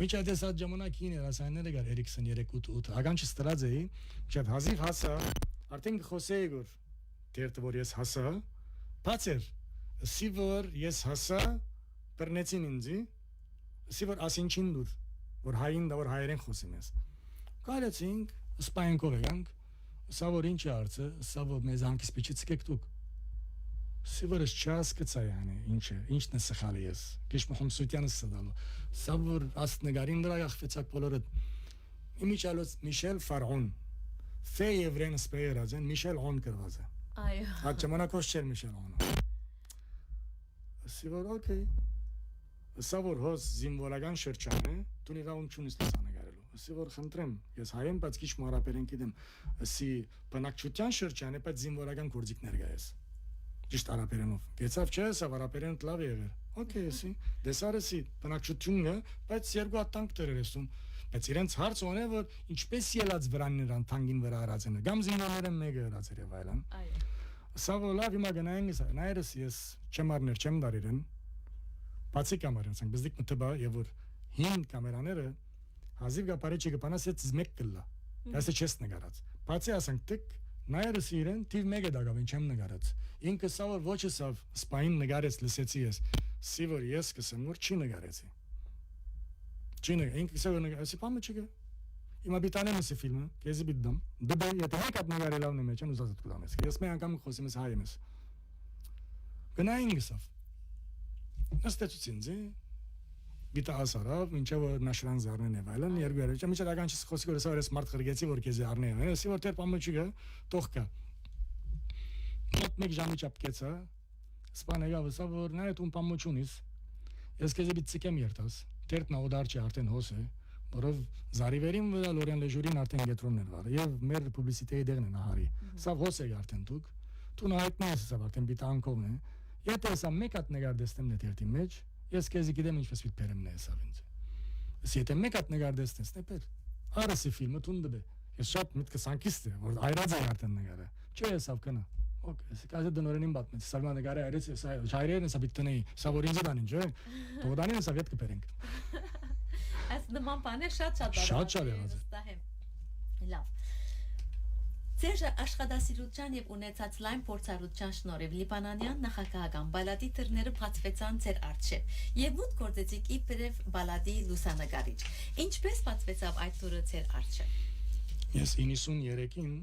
Միջադես այդ ժամանակին էր ասայները գար Էրիքսեն 388 ականջը ստրած էի շատ հազիվ հասա արդեն խոսեի որ դերտը որ ես հասա բացեր սիվոր ես հասա բռնեցին ինձի սիվոր ասինչին դուր որ հային դա որ հայերեն խոսում ես կարեցինք սպայնքով եկանք սա որ ինչ է արծը սա որ մեզ հանկից պիչից կեք դուք Սիվորս չհասկացա յանի ինչն է սխալի ես քիչ մխումսությանը սդալու սա որ աստնգարին դրա ախվեցակ բոլորը իմիջալոց Միշել Ֆարոն ֆե եվրեն սպեյերազեն Միշել Հոն կրված է Այո այդ ժամանակոց չէր Միշել Հոնը Սիվոր օքեյ սա որ հոս զինվորական շրջան է դու իրավունք չունես լուսանկարելու Սիվոր խնդրեմ ես հայեմ բայց քիչ մարապերեն գիտեմ սի բնակչության շրջան է բայց զինվորական գործիքներ գայես Ճիշտ արաբերենով։ Գեցավ չէ, սա արաբերեն լավ է եղել։ Okay, էսի։ Դեսարեսի բնակչությունը, բայց երկու ատանք դերեր էսում։ Բայց իրենց հարց ունե որ ինչպես ելած վրաններան թանգին վրա արածենը։ Գամ զինվորները մեկը արածեր եւ այլն։ Այո։ Սա որ լավ հիմա գնային սա։ Նայերս ես չեմ արներ, չեմ դարիրեն։ Բացի կամերան, ասենք, բզդիկ մտբա եւ որ 5 կամերաները հազիվ գապարիչը կպանասեց մեկ կլա։ Այսը չես նկարած։ Բացի ասենք տիկ Նայերս իրեն թիվ 1 է դակավին չեմ նկարած։ Ինքը սա որ ոչը սավ սպային նկարեց լսեցի ես։ Սի որ ես կսեմ որ չի նկարեցի։ Չի նկարեցի։ Ինքը սա որ նկարեցի բամը չկա։ Հիմա բիտանեմ էսի ֆիլմը, քեզի բիդդամ։ Դե եթե հակատ նկարելավն մեջ են ուզած դու դամես։ Ես մի անգամ խոսում ես հայ ես։ Գնային գսավ։ Նստեցին ձե։ Գիտա ասարավ, ինչեւ որ նաշրան զարնեն եւ այլն, երկու երեք, միջը դականից խոսի որ սա ես մարդ խրգեցի որ քեզի առնեն, ասի որ դեր բամը չկա, տող կա։ Մոտ մեկ ժամի չապկեցա, սպանեգա վսա որ նայ դու բամը չունիս։ Ես քեզի բիցիկեմ երտաս, դերտնա օդար չի արդեն հոս է, որով զարիվերին վրա Լորեն Լեժուրին արդեն գետրոններ վար եւ մեր պուբլիցիտեի դերն է նահարի։ Սա հոս է արդեն դու նայտնես սա արդեն բիտանկովն է։ Եթե սա մեկ հատ նկարդեստեմ դերտի մեջ Ես քեզի գիտեմ ինչպես պիտի բերեմ նեսավ ինձ։ Եթե մեկ հատ նկարդեստես նեպեր, արասի ֆիլմը տունդը։ Ես շատ միտքս անկիստ է, որ այրած է արդեն նկարը։ Չէ հեսավ կնա։ Okay, սա դնորենին բատմեց։ Սա նկարը այրեց, սա հայրերն սա պիտի տնեի։ Սա որ ինձ դան ինչ է։ Դոդանին սա վետ կբերենք։ Այս նման բաներ շատ եղած է։ Լավ։ Ձեր աշխատասիրության եւ ունեցած լայն փորձառության շնորհիվ լիբանանյան նախագահական բալադի դռները բացվեցան ձեր առջև եւ մուտք գործեցիք իբրև բալադի լուսանկարիչ։ Ինչպես բացվեցավ այդ դուռը ձեր առջև։ Ես 93-ին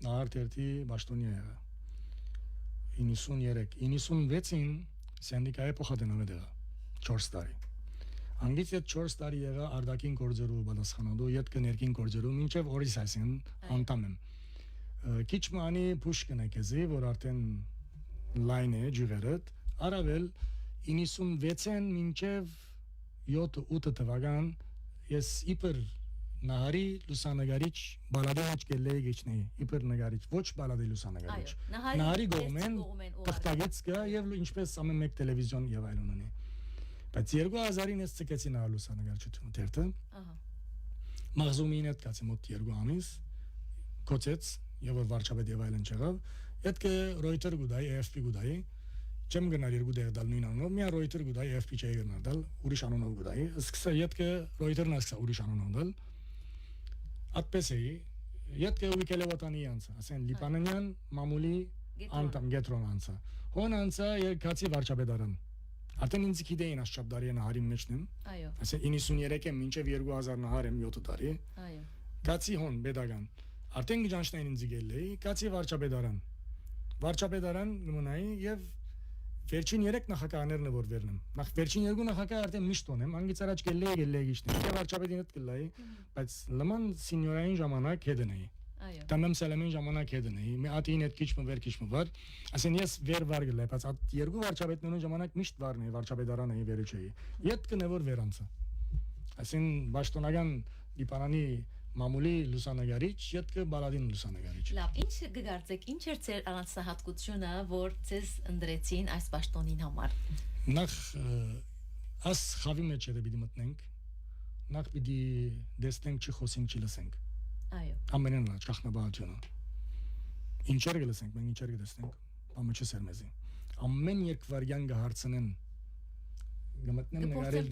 նահարտերտի բաշտոնի եղա։ 93, 96-ին սենդիկայի փոխադենով եղա 4 տարի։ Անգից այդ 4 տարի եղա արդակին գործերով պատասխանատու, յետքը ներքին գործերով, մինչև օրից այսին անդամ եմ։ Քիչ մանի փուշկն է քեզի, որ արդեն լայն է ջուրերդ, արավել 96-ին մինչև 7-8 թվական ես իբր նահարի լուսանգարիչ բալադի գելեի գիչնեի, իբր նկարիչ, ոչ բալադի լուսանգարիչ։ Նահարի գոմեն, տխտագից կա եւ ինչպես ամեն մեկ տելևիզիոն եւ այլն ունի։ Բայց 2000-ին ես ցկեցի նահար լուսանգարչությունը դերտը։ Ահա։ Մաղզումին հետ կացի մոտ 2 ամիս, կոչեց եւ որ վարչապետ եւ այլն չեղավ։ Յետքը Reuters գուդայի, AFP գուդայի, չեմ գնալ երկու դեղ դալ նույն անունով, միա Reuters գուդայի, AFP չէի գնալ դալ, ուրիշ անունով գուդայի։ Սկսա յետքը Reuters-ն ասա ուրիշ անունով դալ։ Այդպես էի, յետքը ուիկելեվատանի անցա, ասեն Լիբանանյան մամուլի անդամ գետրոն անցա։ Հոն անցա երկացի վարչապետարան։ Արդեն ինձ գիտեին աշխապդարի նահարի մեջն եմ։ Այո։ Ասեն 93-ին մինչև 2000 նահար եմ 7 տարի։ Այո։ Կացի հոն pedagogan։ Արդեն գճանշնային ինձ գելեի, կացի վարչապետարան։ Վարչապետարան գմնայի եւ վերջին 3 նախագահներն որ վերնեմ։ Նախ վերջին 2 նախագահ արդեն միշտ ունեմ, անգից առաջ գելեի գիշտի։ Եվ վարչապետին հետ գլայի, բայց լման սենյորային ժամանակ հետնեի։ Այո։ Տամեմ սալամին ժամանակ հետնեի։ Մի ատին հետ քիչ մվեր քիչ մվար։ Ասեն ես վեր վար գլայի, բայց այդ 2 վարչապետներուն ժամանակ միշտ վարն է, վարչապետարան էի վերու չէի։ Ետ կնևոր վերանցա։ Ասեն պաշտոնական Լիբանանի մամուլի լուսանգարիչ, յետքը բալադին լուսանգարիչ։ Լավ, ինչ կգործեք, ինչ էր ձեր առանձնահատկությունը, որ ձեզ ընդրեցին այս պաշտոնին համար։ Նախ աս խավի մեջ է պիտի մտնենք։ Նախ պիտի դեսնենք չխոսենք չլսենք։ Այո։ Ամենն առաջ կախնաբանությունը։ Ինչեր գլսենք, մենք ինչեր գտեսնենք, բամը չսերմեզի։ Ամեն երկվարյան կհարցնեն։ Գմտնեմ նկարել։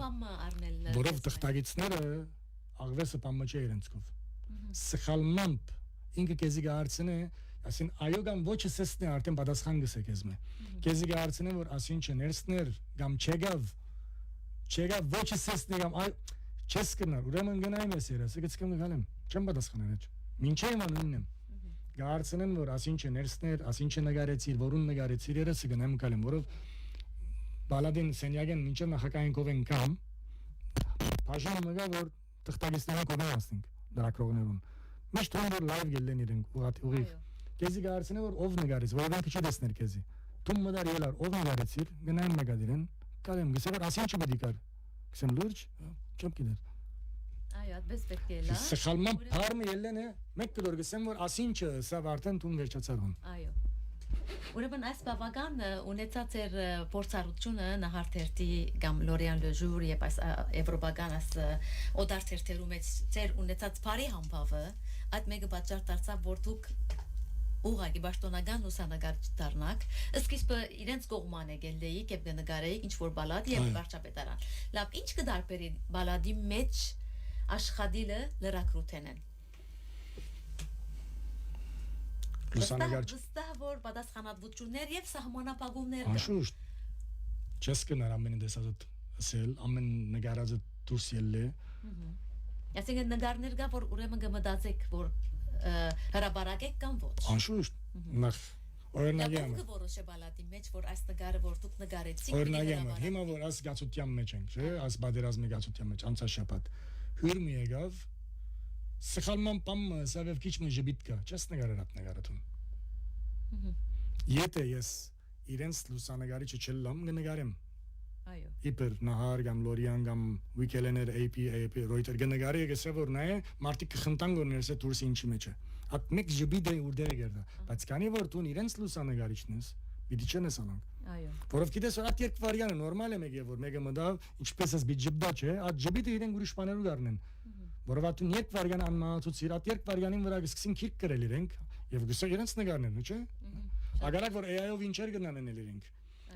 Որով տխտագիցները աղվեսը բամը չէ իրենցքով։ Սխալմամբ ինքը քեզի գարցնե, ասին այո կամ ոչ սեսնե արդեն պատասխան գսե քեզմե։ Քեզի գարցնե որ ասին չներսներ կամ չեգավ ոչ սեսնե կամ այ չես կնար, ուրեմն գնայեմ ես երեսը գցկեմ գալեմ։ Չեմ պատասխանել այդ։ Մինչև իմ անունն եմ։ Գարցնեն որ ասին չներսներ, ասին չնգարեցիր, որուն նգարեցիր երեսը գնայեմ գալեմ, որով բալադին սենյագեն մինչև նախակային կովեն կամ բաժան մգա որ տխտագիստանը կողմեն ասնենք դրակրողներուն միշտ որ լայվ գելեն իրենք ուղի քեզի գարցնե որ ով նգարեց որ ինքը չտեսներ քեզի թում մդար ելար ով նգարեցիր գնային նգադիրեն կարեմ գսե որ ասին չպետք է գսեմ լուրջ չեմ գիտեր այո այդպես պետք է լա սխալման փարմը ելեն է մեկ կդոր գսեմ որ ասին չէ սա արդեն տուն վերջացարուն այո Ուրեմն այս բավական ունեցած էր փորձառությունը նահարթերթի կամ Լորիան Լեժուր եւ այս եվրոպական այս օդարթերթերում ծեր ունեցած բարի համբավը այդ մեկը պատճառ դարձավ որ դուք ուղղակի պաշտոնական լուսանգարիչ դառնաք սկիզբը իրենց կողման եկելեի եւ կնկարեի ինչ որ բալադ եւ վարչապետարան լավ ինչ կդարբերի բալադի մեջ աշխատիլը լրակրութենեն Վստահ որ պատասխանատվություններ եւ սահմանապահումներ կան։ Անշուշտ։ Չես կնար ամեն դեսածդ ասել, ամեն նկարածը դուրս ելլե։ Այսինքն նկարներ կա որ ուրեմն կմտածեք որ հրաբարակեք կամ ոչ։ Անշուշտ։ Նախ օրինակի համար։ Ո՞վ որոշե բալատի մեջ որ այս նկարը որ դուք նկարեցիք։ Օրինակի համար հիմա որ աս գացության մեջ ենք, չէ՞, աս բادرազմի գացության մեջ անցաշապատ։ Հյուր մի եկավ Սխալման պամը սավև քիչ մը ժբիտ կա, չես նկարել այդ նկարատուն։ Եթե ես իրենց լուսանգարիչը չլամ, կնկարեմ։ Այո։ Իբր նահար կամ Լորիան կամ Wikilener AP Reuters կնկարի եկեսե որ նայ մարտիկ կխնդան գոներսե դուրս ինչի մեջ է։ Այդ մեկ ժբիտ է ուրդերը գերდა։ Բայց քանի որ դու իրենց լուսանգարիչն ես, պիտի չնես անանք։ Այո։ Որով գիտես որ այդ երկվարյանը նորմալ է մեկ եւ որ մեկը մտավ, ինչպես էս բիջբդա չէ, այդ ժբիտը իրեն ուրիշ բաներու գարնեն։ Որովհետեւ երկվարյան անմահացուցիր, այդ երկվարյանին վրա կսկսին քիրք գրել իրենք եւ գսե իրենց նկարներն, չէ՞։ Ագարակ որ AI-ով ինչեր գնանեն իրենք։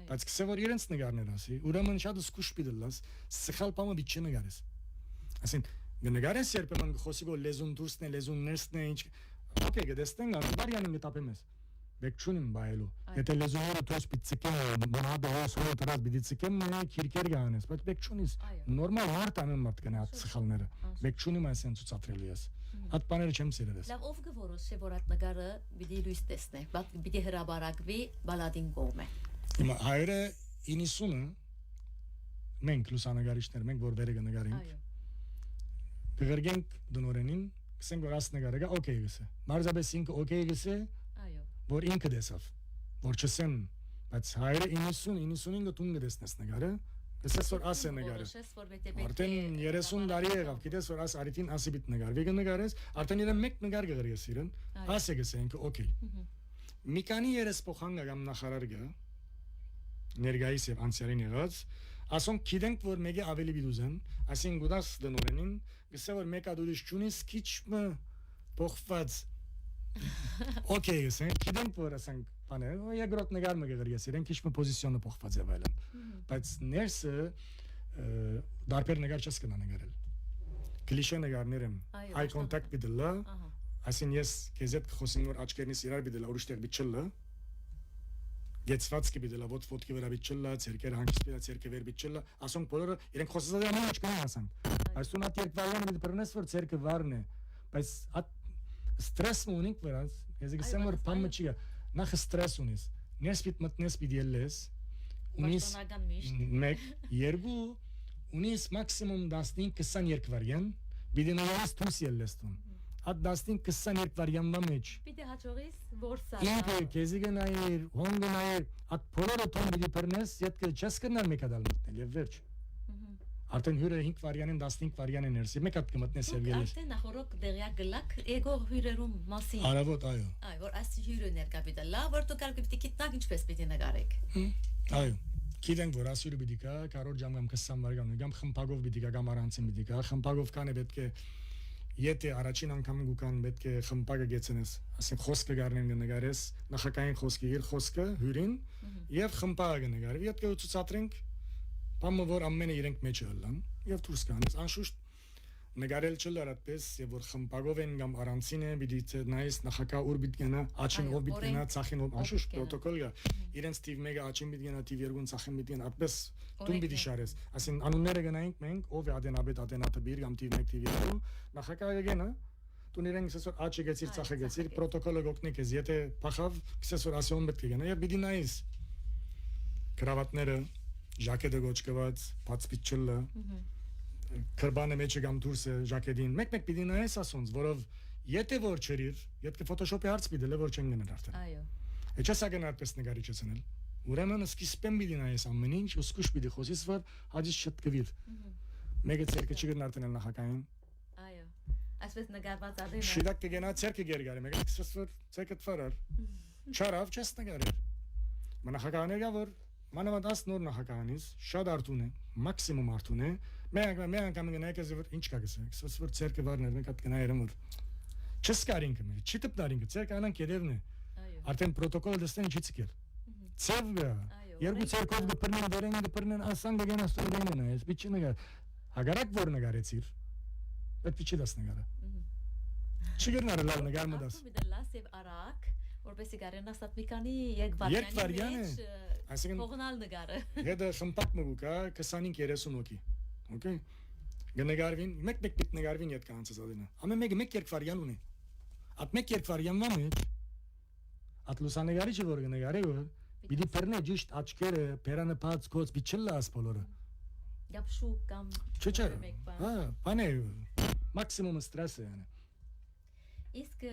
Բայց գսե որ իրենց նկարներ ասի, ուրեմն շատ սկուշ պիտելաս, սխալ բամը բիչ չնկարես։ Ասին նկարես երբեմն խոսի գո լեզուն դուրսն է, լեզուն ներսն է, ինչ։ Okay, գտեսնենք անվարյանը մտապեմ ես։ Բեկչունին բայելու։ Եթե լեզուները դոս պիցիկեն, բանադը հոսը դրած բիցիկեն նե քիրքեր գանես, բայց բեկչունից նորմալ մարդ ամեն մարդ կնա այդ սխալները։ Բեկչունի մասեն ցուցադրելու ես։ Այդ բաները չեմ սիրել։ Լավ, ով կորոշի որ այդ նկարը պիտի լույս տեսնի, պիտի հրաբարակվի բալադին կողմը։ Հիմա հայրը 90-ը մենք լուսանկարիչներ մենք որ վերը կնկարենք Այո։ կգրգենք դնորենին կսենք որ աս նկարը օքեյ գսե մարզաբես ինքը օքեյ գսե Այո։ որ ինքը դեսավ որ չսեն բայց հայրը 90-95 տուն դեսնես նկարը գսես որ աս է նկարը արդեն 30 տարի եղավ գիտես որ աս արիտին ասիբիտ նկարվի կնկարես արդեն իրեն մեկ նկար կգրես իրեն աս է գսե ինքը օքեյ մի քանի երես փոխանգ կամ նախարար գա ներգայիս եւ անցյալին եղած ասոնք գիտենք որ մեկը ավելի բիդուզեն ասին գուդաս դնորենին գսե որ մեկը դուրս ճունիս քիչը փոխված օքեյ ասենք գիտենք որ ասենք բանը երկրորդ նկար մը գերես իրեն քիչը պոզիցիոնը փոխված է վայելն բայց ներսը դարբեր նկար չես կնա նկարել կլիշե նկարներ են այ կոնտակտ բիդլա ասին ես քեզետ խոսին որ աչքերնից իրար բիդլա ուրիշ տեղ բիչլա Գեցվածքի բիդելա ոտ ֆոտկի վրա բիչլա ցերկեր հանգիստ բիդելա ցերկե վեր բիչլա ասոնք բոլորը իրենք խոսածը ամեն ինչ կան ասան այսուն at երկվայանը դի բռնես որ ցերկը վառն է բայց at ստրես ունենք վրանց ես գսեմ որ բամը չի նախ ստրես ունես նեսպիտ մտնես բիդելես ունիս մեկ երկու ունիս մաքսիմում 15-20 վարյան բիդենալիս դուս ելլեստուն At 15-20 վարյանվա մեջ Պիտի հաջողիս որսա Ինքը քեզիգը նայր, հոնգը նայր, at բոլորը տոն բիդի բռնես, յետքը չես կնար մեկ հատ մտնել եւ վերջ։ Արդեն հյուրը 5 վարյանին 15 վարյանին ներսի մեկ հատ կմտնես եւ գելես։ Արդեն նախորդ դեղյակ գլակ էգո հյուրերում մասին։ Արավոտ, այո։ Այ որ այս հյուրը ներկա պիտի լավ որ դուք կարելի գիտնաք ինչպես պիտի նկարեք։ Այո։ Գիտենք որ ասյուրը պիտի կա, կարոր ժամ կամ 20 վարյան, կամ խմբակով պիտի կա, կամ առանցին պիտի կա, խմբակով կան է պետք է Եթե առաջին անգամ գուկան պետք է խմբակը գեցնես, ասենք խոսքը գարնեն կնկարես, նախակային խոսքի իր խոսքը հյուրին եւ խմբակը կնկարվի, եթե ցուցադրենք, բամը որ ամենը իրենք մեջը հլան եւ դուրս կանես, անշուշտ նկարել չլարատպես եւ որ խմբակով են կամ առանցին է, պիտի նայես նախակա ուր պիտի գնա, աչին ով պիտի գնա, ցախին ով, անշուշտ պրոտոկոլ կա, իրենց թիվ 1-ը աչին պիտի գնա, թիվ 2-ն ցախին պիտի գնա, այդպես Տուն պիտի շարես, ասին անունները գնայինք մենք, ով է ադենաբետ ադենատը բիր կամ թիվ 1 թիվ 2, նախակայը գնա, տուն իրենք ասես որ աչը գեցիր, ցախը գեցիր, պրոտոկոլը գոկնիկ ես, եթե փախավ, ասես որ ասիոն պետք է գնա, եւ պիտի նայես կրավատները, ժակետը գոչկված, բացպիչլը, քրբանը մեջը կամ դուրսը ժակետին, մեկ-մեկ պիտի նայես ասոնց, որով եթե որ չերիր, եթե ֆոտոշոպի հարց պիտի որ չեն գնել արդեն։ Այո։ Էջա սա գնալպես նկարիչ ցնել։ Ուրեմն սկիզբեն պիտի նայես ամեն ինչ, ու սկուշ պիտի խոսես, որ հաջից չտկվիր։ Մեկը ցերկը չգնա արդեն նախակային։ Այո։ Այսպես նկարված ադենա։ Շիդակ կգնա ցերկը գերգարի, մեկը սկսես որ ցերկը տվարար։ Չարավ չես նկարել։ Նախակայները որ մանավանդ աս նոր նախականից շատ արդուն է, մաքսիմում արդուն է։ Մենք անգամ գնայք ես որ ինչ կա գսեք, ասես որ ցերկը վարներ, մենք հատ գնայրեմ որ չսկարինք մեր, չի տպնարինք, ցերկը անանք երևն է։ Արդեն պրոտոկոլը դստեն ինչի ցկել։ Ցևը, երկու ցերկով դպրնեն, դերեն դպրնեն, ասան գնա ստուդենն է, ես պիչի նկար։ Հագարակ որ նկարեցիր։ Այդ պիչի դաս նկարը։ Չգրնար լավ նկար մտած։ Դե լաս եւ արակ, որպեսի կարենաս at մի քանի երկվարյանի մեջ փողնալ նկարը։ Հետո խմբակ մը կա 25-30 հոգի։ Okay։ Գնագարվին, մեկ-մեկ պիտ նկարվին իդ կանցած ադենա։ Ամեն մեկը մեկ երկվարյան ունի։ At մեկ երկվարյանվա մեջ at լուսանկարիչը որ գնագարի որ պիտի բռնե ճիշտ աչքերը, բերանապած կոց բիչլա ասպոլորը։ Գապշու կամ Չէ։ Հա, բանը մաքսիմում ստրես է անը։ Իսկ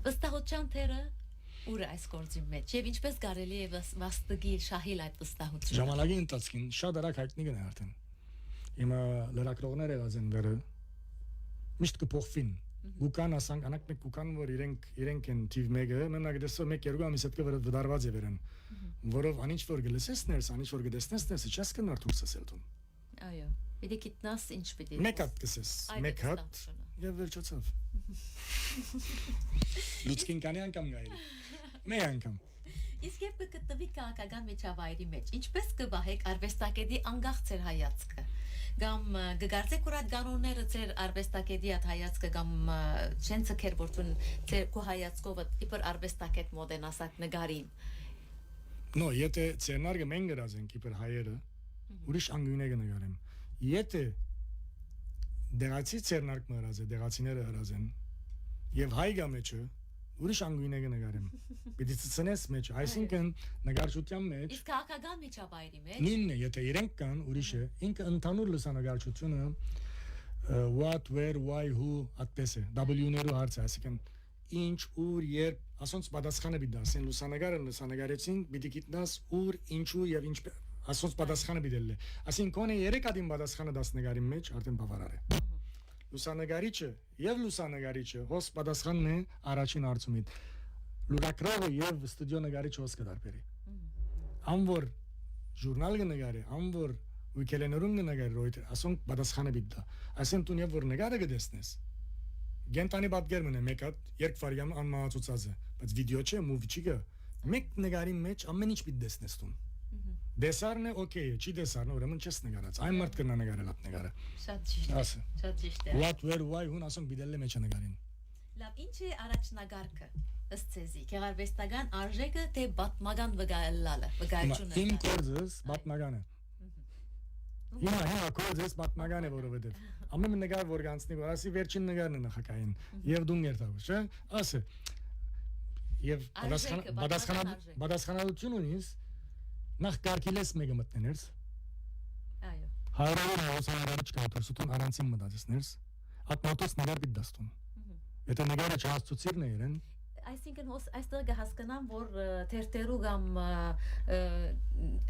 վստահության թերը ուր այս գործի մեջ եւ ինչպես կարելի է վաստակի շահիլ այդ վստահությունը։ Ժամանակի ընթացքին շատ արագ հայտնի գնա արդեն։ Հիմա լրագրողները եղած են վերը միշտ կփոխվին։ Գուկան ասանք անակ մեկ գուկան որ իրենք են թիվ 1-ը, մենակ դեսո 1-2 ամիս հետո վրա վդարված է վերան։ Որով անիչ որ գլսես ներս, անիչ որ գտեսնես ներս, չես կնար դուրս ասել դու։ Այո։ Պիտի գիտնաս ինչ պիտի։ Մեկ հատ կսես, մեկ հատ եւ վերջացավ։ Լուցկին կանի անգամ գայել։ Մեկ անգամ։ Իսկ երբ կգտնվի քաղաքական միջավայրի մեջ, ինչպես կվահեք արվեստագետի անկախ ծեր հայացքը։ Կամ գգարձեք որ այդ կանոնները ծեր արվեստագետի այդ հայացքը կամ չեն ցկեր որ դու ծեր քո հայացքով իբր արվեստագետ մոդենասակ նգարին։ Նո, եթե ցերնարգը մենք գրած ենք իբր հայերը, ուրիշ անգույնը կնգարեմ։ Եթե դեղացի ցերնարկ մրած է, դեղացիները հրած են, եւ հայ գամեջը ուրիշ անգույն է կնկարեմ։ Պիտի ցցնես մեջ, այսինքն նկարչության մեջ Իսկ քաղաքական միջավայրի մեջ նույնն է, եթե իրենք կան, ուրիշ է, ինքը ընդհանուր լուսանկարչությունը what, where, why, who այդպես է, W-ներու հարցը, այսինքն ինչ, ուր, երբ, ասոնց պատասխանը պիտի դասեն լուսանկարեցին, պիտի գիտնաս ուր, ինչու եւ ինչ ասոնց պատասխանը պիտի լե։ Այսինքն է 3 ադին պատասխանը դաս նկարի մեջ արդեն բավարար է։ Լուսանկարիչը հոս պատասխանն է առաջին հարցումից։ Լուրակրողը եւ ստուդիո նկարիչը հոս կդարբերի։ Անոր ժուրնալ կնկարի, անոր վիկելեներում կնկարի ռոյթեր, ասոնք պատասխանը պիտի դա։ Այսինքն դու եւ որ նկարը կդեսնես Գենտանի պատկերն է մեկ հատ երկվարյան անմահացուցած է, բայց վիդեո չէ, մուվի չի գա։ Մեկ նկարի մեջ ամեն ինչ պիտի դեսնես դու։ Դեսարն է օքեյ է, չի դեսարն ուրեմն չես նկարած։ Այն մարդ կնա նկարել այդ նկարը։ Շատ ճիշտ է։ Շատ ճիշտ է։ What, where, why հուն ասոնք բիդել է մեջ նկարին։ Լավ, ինչ է առաջնագարկը ըստ ցեզի։ Գեղարվեստական արժեքը թե պատմական վկայությունը։ Իմ կորձս պատմական է։ Հիմա կորձս պատմական է որովհետև ամեն նկար որ կանցնի որ ասի վերջին նկարն է նախակային եւ դու երթավ չէ ասը եւ պատասխանատվություն ունիս նախ կարգիլես մեկը մտնես այո հարավը հոսանարիչ կապրսուտուն արանցին մտածես ատմատոս նկար պիտի դաստուն եթե նկարը չհասցուցիր ներեն Այսինքն այստեղ կհասկանամ, որ թերթերու կամ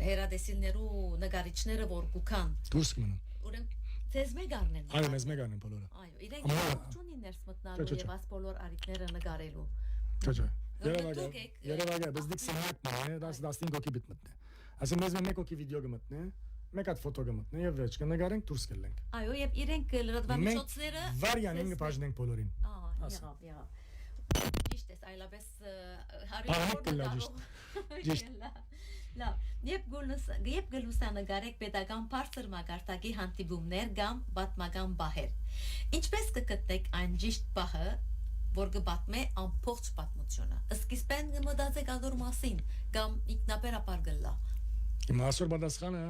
հերադեսիլներու նկարիչները որ կուքան դուրս կմնան ուրեմն ցեզ մեկ առնեն այո մեզ մեկ առնեն բոլորը այո իրենք չունին ներս մտնալու եւ աս բոլոր արիտները նկարելու Չէ Երևանը բզդիկ սանակ մա 10-15 հոգի բիտ մտնե ասեմ մեզ մեկ հոգի վիդեո կմտնե մեկ հատ ֆոտո կմտնե եւ վերջ կնկարենք դուրս կելենք այո եւ իրենք լրատվամիջոցները վարյանին կպաշտենք բոլորին եղավ Ճիշտ է, այլապես Լավ, երբ գլուսանկարեք պետական բարձր մակարդակի հանդիպումներ կամ պատմական բահեր, ինչպես կգտնեք այն ճիշտ բահը, որ կպատմե ամբողջ պատմությունը, սկիզբեն կմտածեք ադոր մասին կամ ինքնաբերաբար գլա Իմ այսօր պատասխանը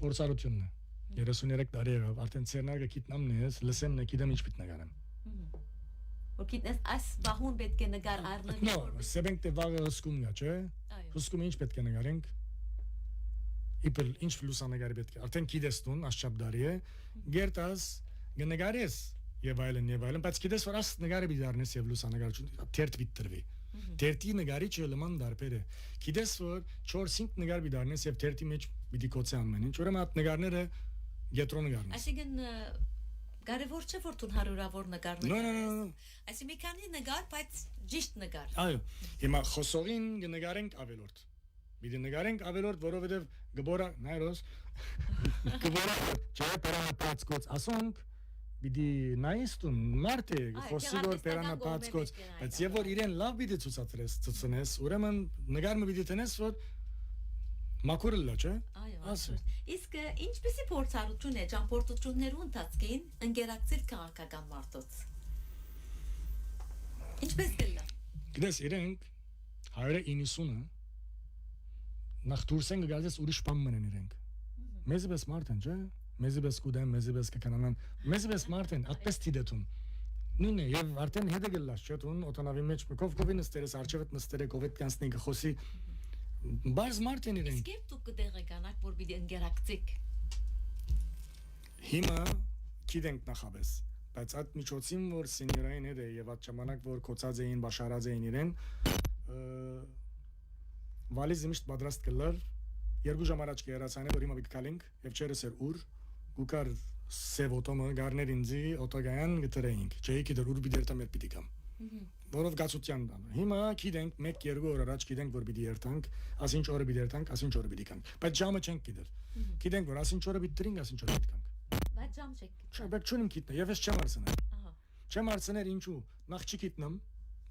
փորձառությունն է 33 տարի եղավ, արդեն ցերնարգը գիտնամն ես, լսեմ նա գիտեմ ինչ պիտի նկարեմ Որ գիտնես այս բահուն պետք է նկար առնի Սեբենք թե վաղը հսկում գա, չէ Հսկումը ինչ պետք է նկարենք Իպել ինչ լուսանկարի պետք է Արդեն գիտես տուն, աշխապ դարի է Գերտաս գնկարես եւ այլն բայց գիտես որ աս նկարը պիտի դառնես եւ լուսանկարություն թերթ պիտի տրվի Թերթի նկարիչը լման դարբեր է Գիտես որ 4-5 նկար պիտի դառնես եւ թերթի մեջ պիտի կոծի ամեն ինչ ուրեմն այդ նկարները գետրոն նկարնես Այսինքն Կարևոր չէ որ դու հարյուրավոր նկարներ Այսինքն մի քանի նկար, բայց ճիշտ նկար Այո, հիմա խոսողին կնկարենք ավելորդ Պիտի նկարենք ավելորդ, որովհետև գբորա, նայրոս Գբորա, չէ, պերանապացկոց ասոնք Պիտի նայստուն, մարդ է, խոսի որ պերանապացկոց Բայց և որ իրեն լավ պիտի ծուցացնես, ուրեմն նկարը պիտի տնես, որ Մաքուրը լա, չէ? Այո, իսկ ինչպեսի փորձառություն է ճամփորդություններու ընթացքին ընկերակցել քաղաքական մարդոց։ Ինչպես գլա։ Գիտես, իրենք 190-ը նախ դուրս են գալիս ուրիշ բան մնան իրենք։ Մեզի պես մարդ են, չէ? Մեզի պես կուդեն, մեզի պես կկանանան, մեզի պես մարդ են, այդպես դիտում։ Նույնն է, եւ արդեն հետը գլաս, չէ՞, տուն օտանավի մեջ կովկովի նստերես, արջևդ նստերը, կովետ կանցնի գխոսի Բարզ մարդ են իրենք։ Իսկ երբ դուք կդեղեկանաք, որ պիտի ընկերակցեք։ Հիմա գիտենք նախապես, բայց այդ միջոցին, որ սենյորային հետ է եւ այդ ժամանակ, որ կոծած էին, բաշարած էին իրեն, վալիզը միշտ պատրաստ կլար, 2 ժամ առաջ կերացանը, որ հիմա պիտի գալենք, եւ չերս էր ուր, գուկար սև օտոմը գարներ ինձի օտոգայան գտրեինք, չէի գիտեր ուր պիտի երթամ պիտի գամ։ Որով գացության բան։ Հիմա գիտենք 1-2 օր առաջ գիտենք որ պիտի երթանք, ասինչ օրը պիտի երթանք, ասինչ օրը պիտի կանք։ Բայց ժամը չենք գիտեր։ Գիտենք որ ասինչ օրը պիտի տրինք, ասինչ օրը պիտի կանք։ Բայց ժամ չեք։ Չէ, բայց չունեմ գիտնա, եւ ես չեմ արցնել։ Ահա։ Չեմ արցնել ինչու։ Նախ չգիտնամ,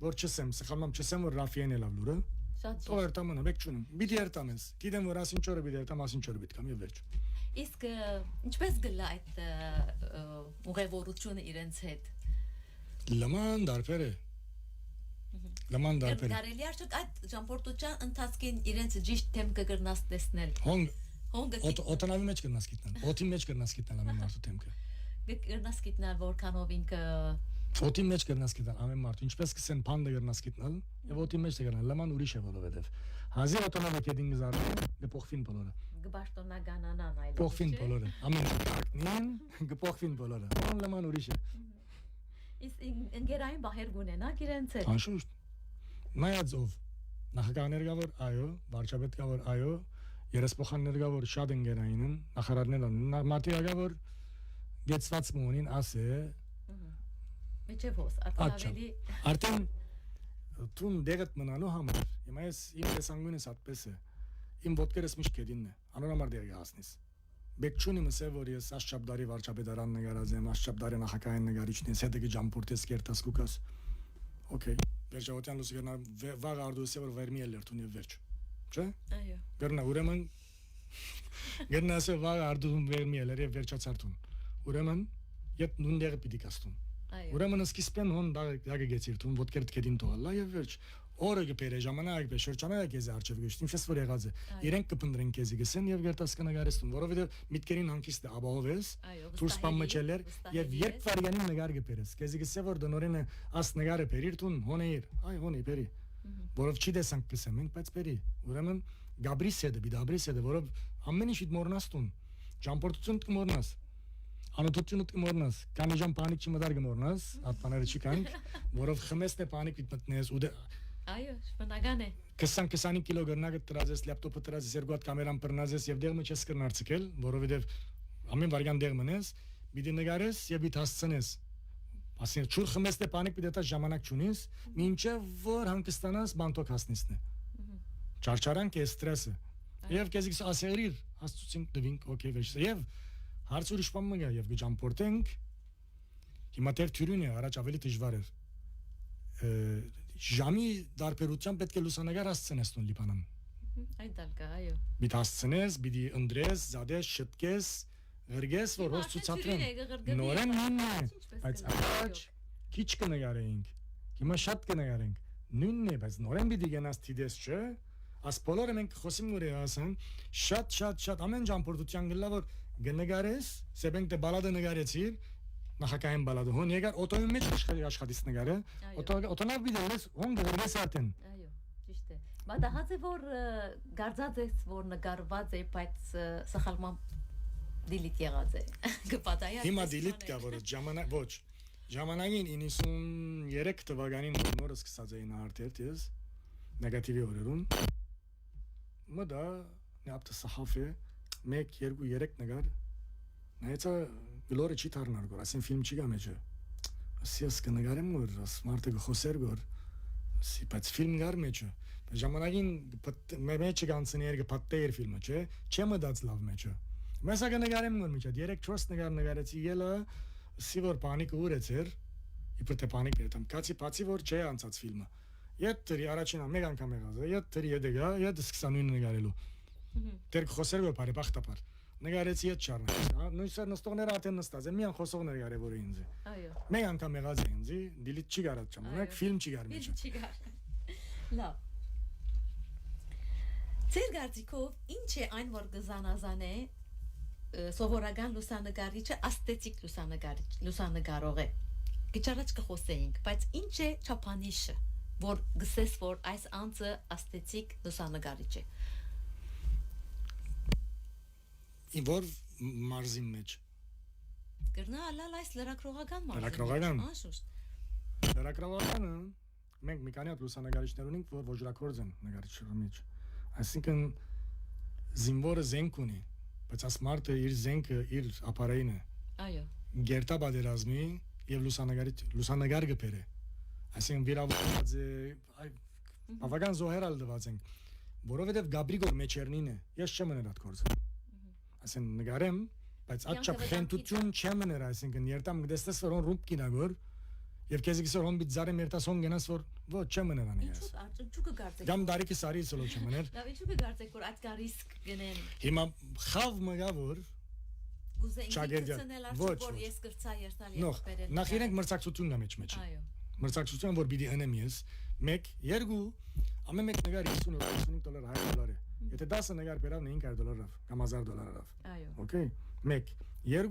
որ չսեմ, սխալմամ չսեմ որ Ռաֆիեն է լավ լուրը։ Շատ Ո երթամ մնա, մեկ չունեմ։ Պիտի երթամ ես։ Գիտեմ որ ասինչ օրը պիտի երթամ, ասինչ օրը պիտի կամ եւ վերջ։ Իսկ ինչպես գլա այդ ուղևորությունը իրենց հետ։ Լման դարբեր է։ Լման դարբեր։ Կարելի է այդ ճամփորդության ընթացքին իրենց ճիշտ թեմ կգրնաս տեսնել։ Հոնգը օտանավի մեջ կգրնաս գիտնալ։ Օդի մեջ կգրնաս գիտնալ ամեն մարդու թեմքը։ Կգրնաս գիտնալ որքանով ինքը Օտի մեջ կգնաս գիտան ամեն մարդ ինչպես կսեն փանդը կգնաս գիտնալ եւ օտի մեջ կգնալ լման ուրիշ է որովհետեւ հազի օտոնավը կեդին գզարը գփոխվին բոլորը գբաշտոնականանան այլ փոխվին բոլորը ամեն կակնին գփոխվին բոլորը ոնց լման ուրիշ է իսկ ընկերային բահեր գունենա իրենց էլ անշուշտ նայածով նախագահներ կա որ այո վարչապետ կա որ այո երեսփոխաններ կա որ շատ ընկերային են նախարարներ են մարտի կա որ գեցված մոնին ասե Մեջևոս արտանավելի արդեն տուն դերդ մնալու համար հիմա ես իմ տեսանկյունից այդպես է իմ ոտքերս միշտ կեդինն է անորամար դեր գասնիս բեկչունի մսե որ ես աշճաբդարի վարչապետարան նկարած եմ աշճաբդարի նախագահային նկարիչն ես հետը ջամպորտես կերտաս կուկաս օքեյ վերջավորության լուսգերնա վաղ արդուսը որ վերմիել երթուն եւ վերջ չէ այո գերնա ուրեմն գերնասը վաղ արդում վերմիել եւ վերջացարտուն ուրեմն յետ նույն դերը պիտի կաստուն ուրեմն սկիզբեն հոն դագը գեցիրտուն ոտքերդ կեդին տողալա եւ վերջ օրը գբերե ժամանակ բե շրջանակ քեզ արչեվ գշտին ֆես որ եղած է իրենք կփնդրեն քեզի գսեն եւ գերտաս կնագարեստուն որովհետեւ միտքերին հանգիստ է աբահովես դուրս պամմեչելեր եւ երբ վարյանի նգար գբերես քեզի գսե որ դնորենը աս նգարը բերիր տուն հոնեիր այ հոնի բերի որով չի դեսանք կսեմ մենք բայց բերի ուրեմն գաբրիսեդը բիդաբրիսեդը որով ամեն ինչ մորնաստուն ճամփորդություն կմորնաս անօթությունը կմորնաս կանեժան պանիկ չմտար կմորնաս ատաները չի կանք որով խմեստ է պանիկ մտնես ու այո շնորհական է 20-25 կիլո գրնագը տրազես լապտոպը տրազես երկու հատ կամերան բռնազես եւ դեղը չես կնարցկել որովհետեւ ամեն վարյան դեղ մնես պիտի նկարես եւ պիտի հասցնես ասեն ճուր խմեստ է պանիկ պիտի դա ժամանակ չունես մինչեւ որ հանգստանաս բանտոք հասնիսն է չարչարանք է ստրեսը եւ քեզի ասերիր հասցուցինք դվինք օքեյ վերջ եւ հարց ուրիշ բան մգա եւ գճամփորտենք հիմա դեր թյուրին է առաջ ավելի դժվար էր ժամի դարբերությամբ պետք է լուսանգար հասցնես տուն լիբանան այդ դալկա այո բիտ հասցնես բիդի ընդրես զադես շտկես գրգես որ հոս ցուցադրեն նորեն նույնն է բայց առաջ քիչ կնգարեինք հիմա շատ կնգարենք նույնն է բայց նորեն բիդի գնաս թիդես չէ աս բոլորը մենք խոսիմ նորի ասեն շատ ամեն ճամփորդության գլա որ գնգարես սեբենք դե բալադը նգարեցիր նախակային բալադը հոն եկար օտոյի մեջ աշխատից նգարը օտոնավ բիդերես հոն գորես արտեն այո ճիշտ է բայց հացը որ գարձած է որ նկարված է բայց սխալմամբ դիլիտ եղած է գպատայա հիմա դիլիտ կա որ ժամանակ ոչ ժամանակին 93 թվականին նորը սկսած էին արտերտ ես նեգատիվի օրերուն մոդա նապտը սահաֆե 1 2 3 նգար նայեցա գլորը չի թարնար գոր ասին ֆիլմ չի գա մեջը ասես կնգարեմ որ սմարտը գխոսեր գոր սի բայց ֆիլմ գար մեջը ժամանակին մեջը կանցներ գպատեր ֆիլմը չէ չեմը դած լավ մեջը մեսա կնգարեմ գոր մեջը 3-4 նգար նգարեցի ելը սի որ պանիկ ուրեցեր իբր թե պանիկ դերտամ կացի բացի որ չէ անցած ֆիլմը Ետ դրի առաջինա մեկ անգամ եղած է ետ դրի եդեգա ետ 29 նգարելու դեր խոսեր որ բարի բախտապար նկարեցի այդ չառնա նույնիսկ նստողները արդեն նստած են միան խոսողներ կարևոր է ինձ այո մեկ անգամ եղած է ինձ դիլիտ չի կարած ժամանակ ֆիլմ չի գար մեջ չի գար լավ Ձեր գարտիկով ինչ է այն որ գզանազան է սովորական լուսանկարիչը ասթետիկ լուսանկարող է Գիչարաց կխոսեինք բայց ինչ է չափանիշը որ գսես որ այս անձը ասթետիկ լուսանկարիչ է Որ մարզին մեջ Գրնա ալալ այս լրակրողական մարզին լրակրողական անշուշտ լրակրողականը մենք մի քանի հատ լուսանկարիչներ ունենք որ ոչրակորձ են նկարիչների մեջ այսինքն զինվորը զենք ունի բայց աս մարդը իր զենքը իր ապարային է այո գերտա բادرազմի եւ լուսանկար գբերը այսինքն վիրավորված է բավական զոհերալ դված ենք որովհետեւ Գաբրիգոր մեջերնին է ես չեմ ներ այդ կորձը Այսին նգարեմ, բայց աչափ խենթություն չեմ ներ, այսինքն երտամ գտեսես որ ռումբ կինագոր եւ քեզ գիսոր հոմբի զարեմ երտասոն գնաս որ ոչ չեմ ներ անի ես։ Ինչու կգարտեք։ Գամ դարիքի սարի սլո չեմ ներ։ Լավ, ինչու կգարտեք որ այդ կա ռիսկ գնեն։ Հիմա խավ մգա որ Գուզեն ոչ որ ես կրծա երթալ եւ բերել։ Նախ իրենք մրցակցությունն է մեջ։ Այո։ Մրցակցություն որ պիտի ընեմ ես 1 2 ամեն մեկ նգար 50 $100 $100 է։ Եթե 10 նգար բերավ $900 կամ $1000 Այո։ Okay։ 1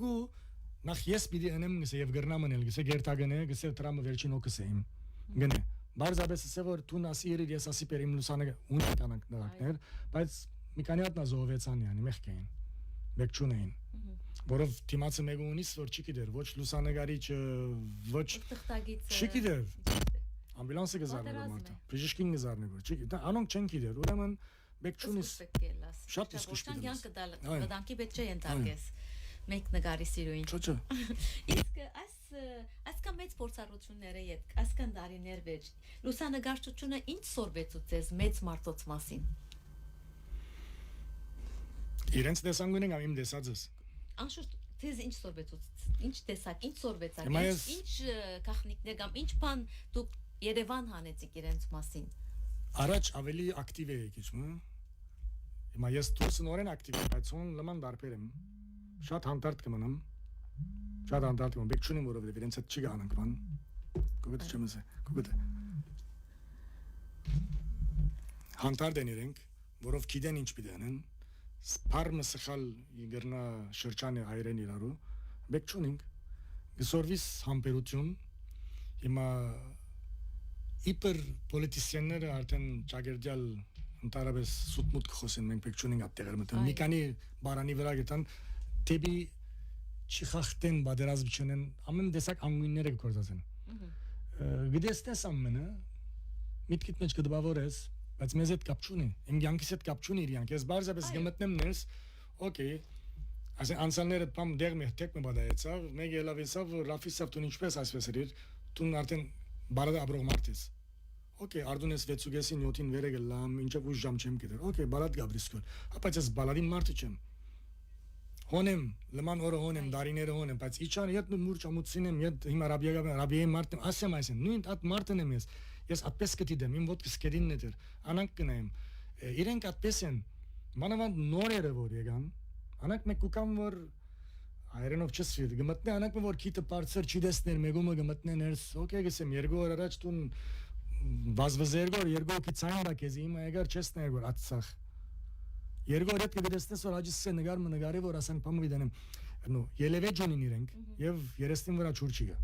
2 նախ ես պիտի ընեմ գսե եւ գրնամ անել գսե գերտագնե գսե տրամը վերջին օկսեիմ գնե բարձաբես ասե որ տուն ասի երիր ես ասի պերիմ լուսանը ունի տանանք նրակներ բայց մի քանի հատ նա զովեցան յանի մեղքային բեկչունեին որով դիմացը մեկ ունիս որ չի գիտեր ոչ լուսանգարիչը ոչ չի գիտեր ամբուլանսը գզարներ մարդը բժիշկին գզարներ որ չի դա անոնք չեն գիտեր ուրեմն բեկչունիս շատ իսկուշտան վտանգի պետք չէ ենթարկես մեկ նկարի սիրուին Չէ իսկ այսքան մեծ փորձառությունները յետ այսքան տարիներ վեր լուսանգարչությունը ինչ սորվեցուց ձեզ մեծ մարդոց մասին իրենց տեսանկյունին կամ իմ տեսածս անշուշտ Թեզ ինչ սորվեցուց ինչ տեսակ ինչ սորվեցաք ինչ գախնիկներ կամ ինչ բան դուք Երևան հանեցիք իրենց մասին Առաջ ավելի ակտիվ եկիչ հիմա ես դուրսնորեն ակտիվ եմ բայց ոնց նման դարբեր եմ շատ հանդարտ կմնամ շատ հանդարտ եմ բեկչունին որովհետև իրենց հետ չի գանանք ման կողոտ չեմ ասե կողոտ հանդարտ են իրենք որով գիտեն ինչ պիտի անեն սփարմը սխալ իգրնա շրջանը հայրեն իրարու բեկչունին գսորվիս համբերություն հիմա իբր պոլիտիկյանները արդեն ճագերդյալ ընդհանրապես սուտմուտ կխոսեն մենք բեկչունին ապտեղեր մտան մի քանի բարանի վրա գտան տեբի չխախտեն բادرազմ չնեն ամեն տեսակ անգույնները գործածեն գդեստես ամենը միտքիդ մեջ կդբավորես բայց մեզ հետ կապ չունի իմ ցանկիս հետ կապ չունի իրանք ես բարձրապես գմտնեմ ներս օքեյ ասեն անցանները բամ դեր մեղ տեք մը բադայեցավ մեկ ելավեցավ ռաֆիսավ տուն ինչպես ասես էր տուն արդեն բարադա աբրող մարտես օքեյ արդունես 6-ին 7-ին վերեգել լամ ինչով ուժ ժամ չեմ գիտեր օքեյ բարադ գաբրիսկոլ ապա ես բալադի մարտը չեմ հոնեմ լման օրը հոնեմ դարիները հոնեմ բայց իչան ետ մուրճ ամուցինեմ ետ հիմա ռաբիայի մարտեմ ասեմ այսեն նույն այդ մարտն եմ ես այդպես կդիդեմ իմ ոդկս կերինն էր անանք կնայեմ իրենք այդպես են մանավանդ նորերը որ եկան անանք մեկ կուկան որ այրենով չսվիր գմտնե անանք որ քիթը բարձր չի դեսներ մեգումը գմտնե ներս օքեյ գսեմ երկու օր առաջ տուն վազվզերգոր երկու կիցային դակեզի հիմա եկար չեսներ որ ածախ երկու օր հետ կդեսնես որ աջիսը նգարի որ ասենք բամը վիդանեմ նո ելևեջոնին իրենք եւ 30 վրա չուրչի գա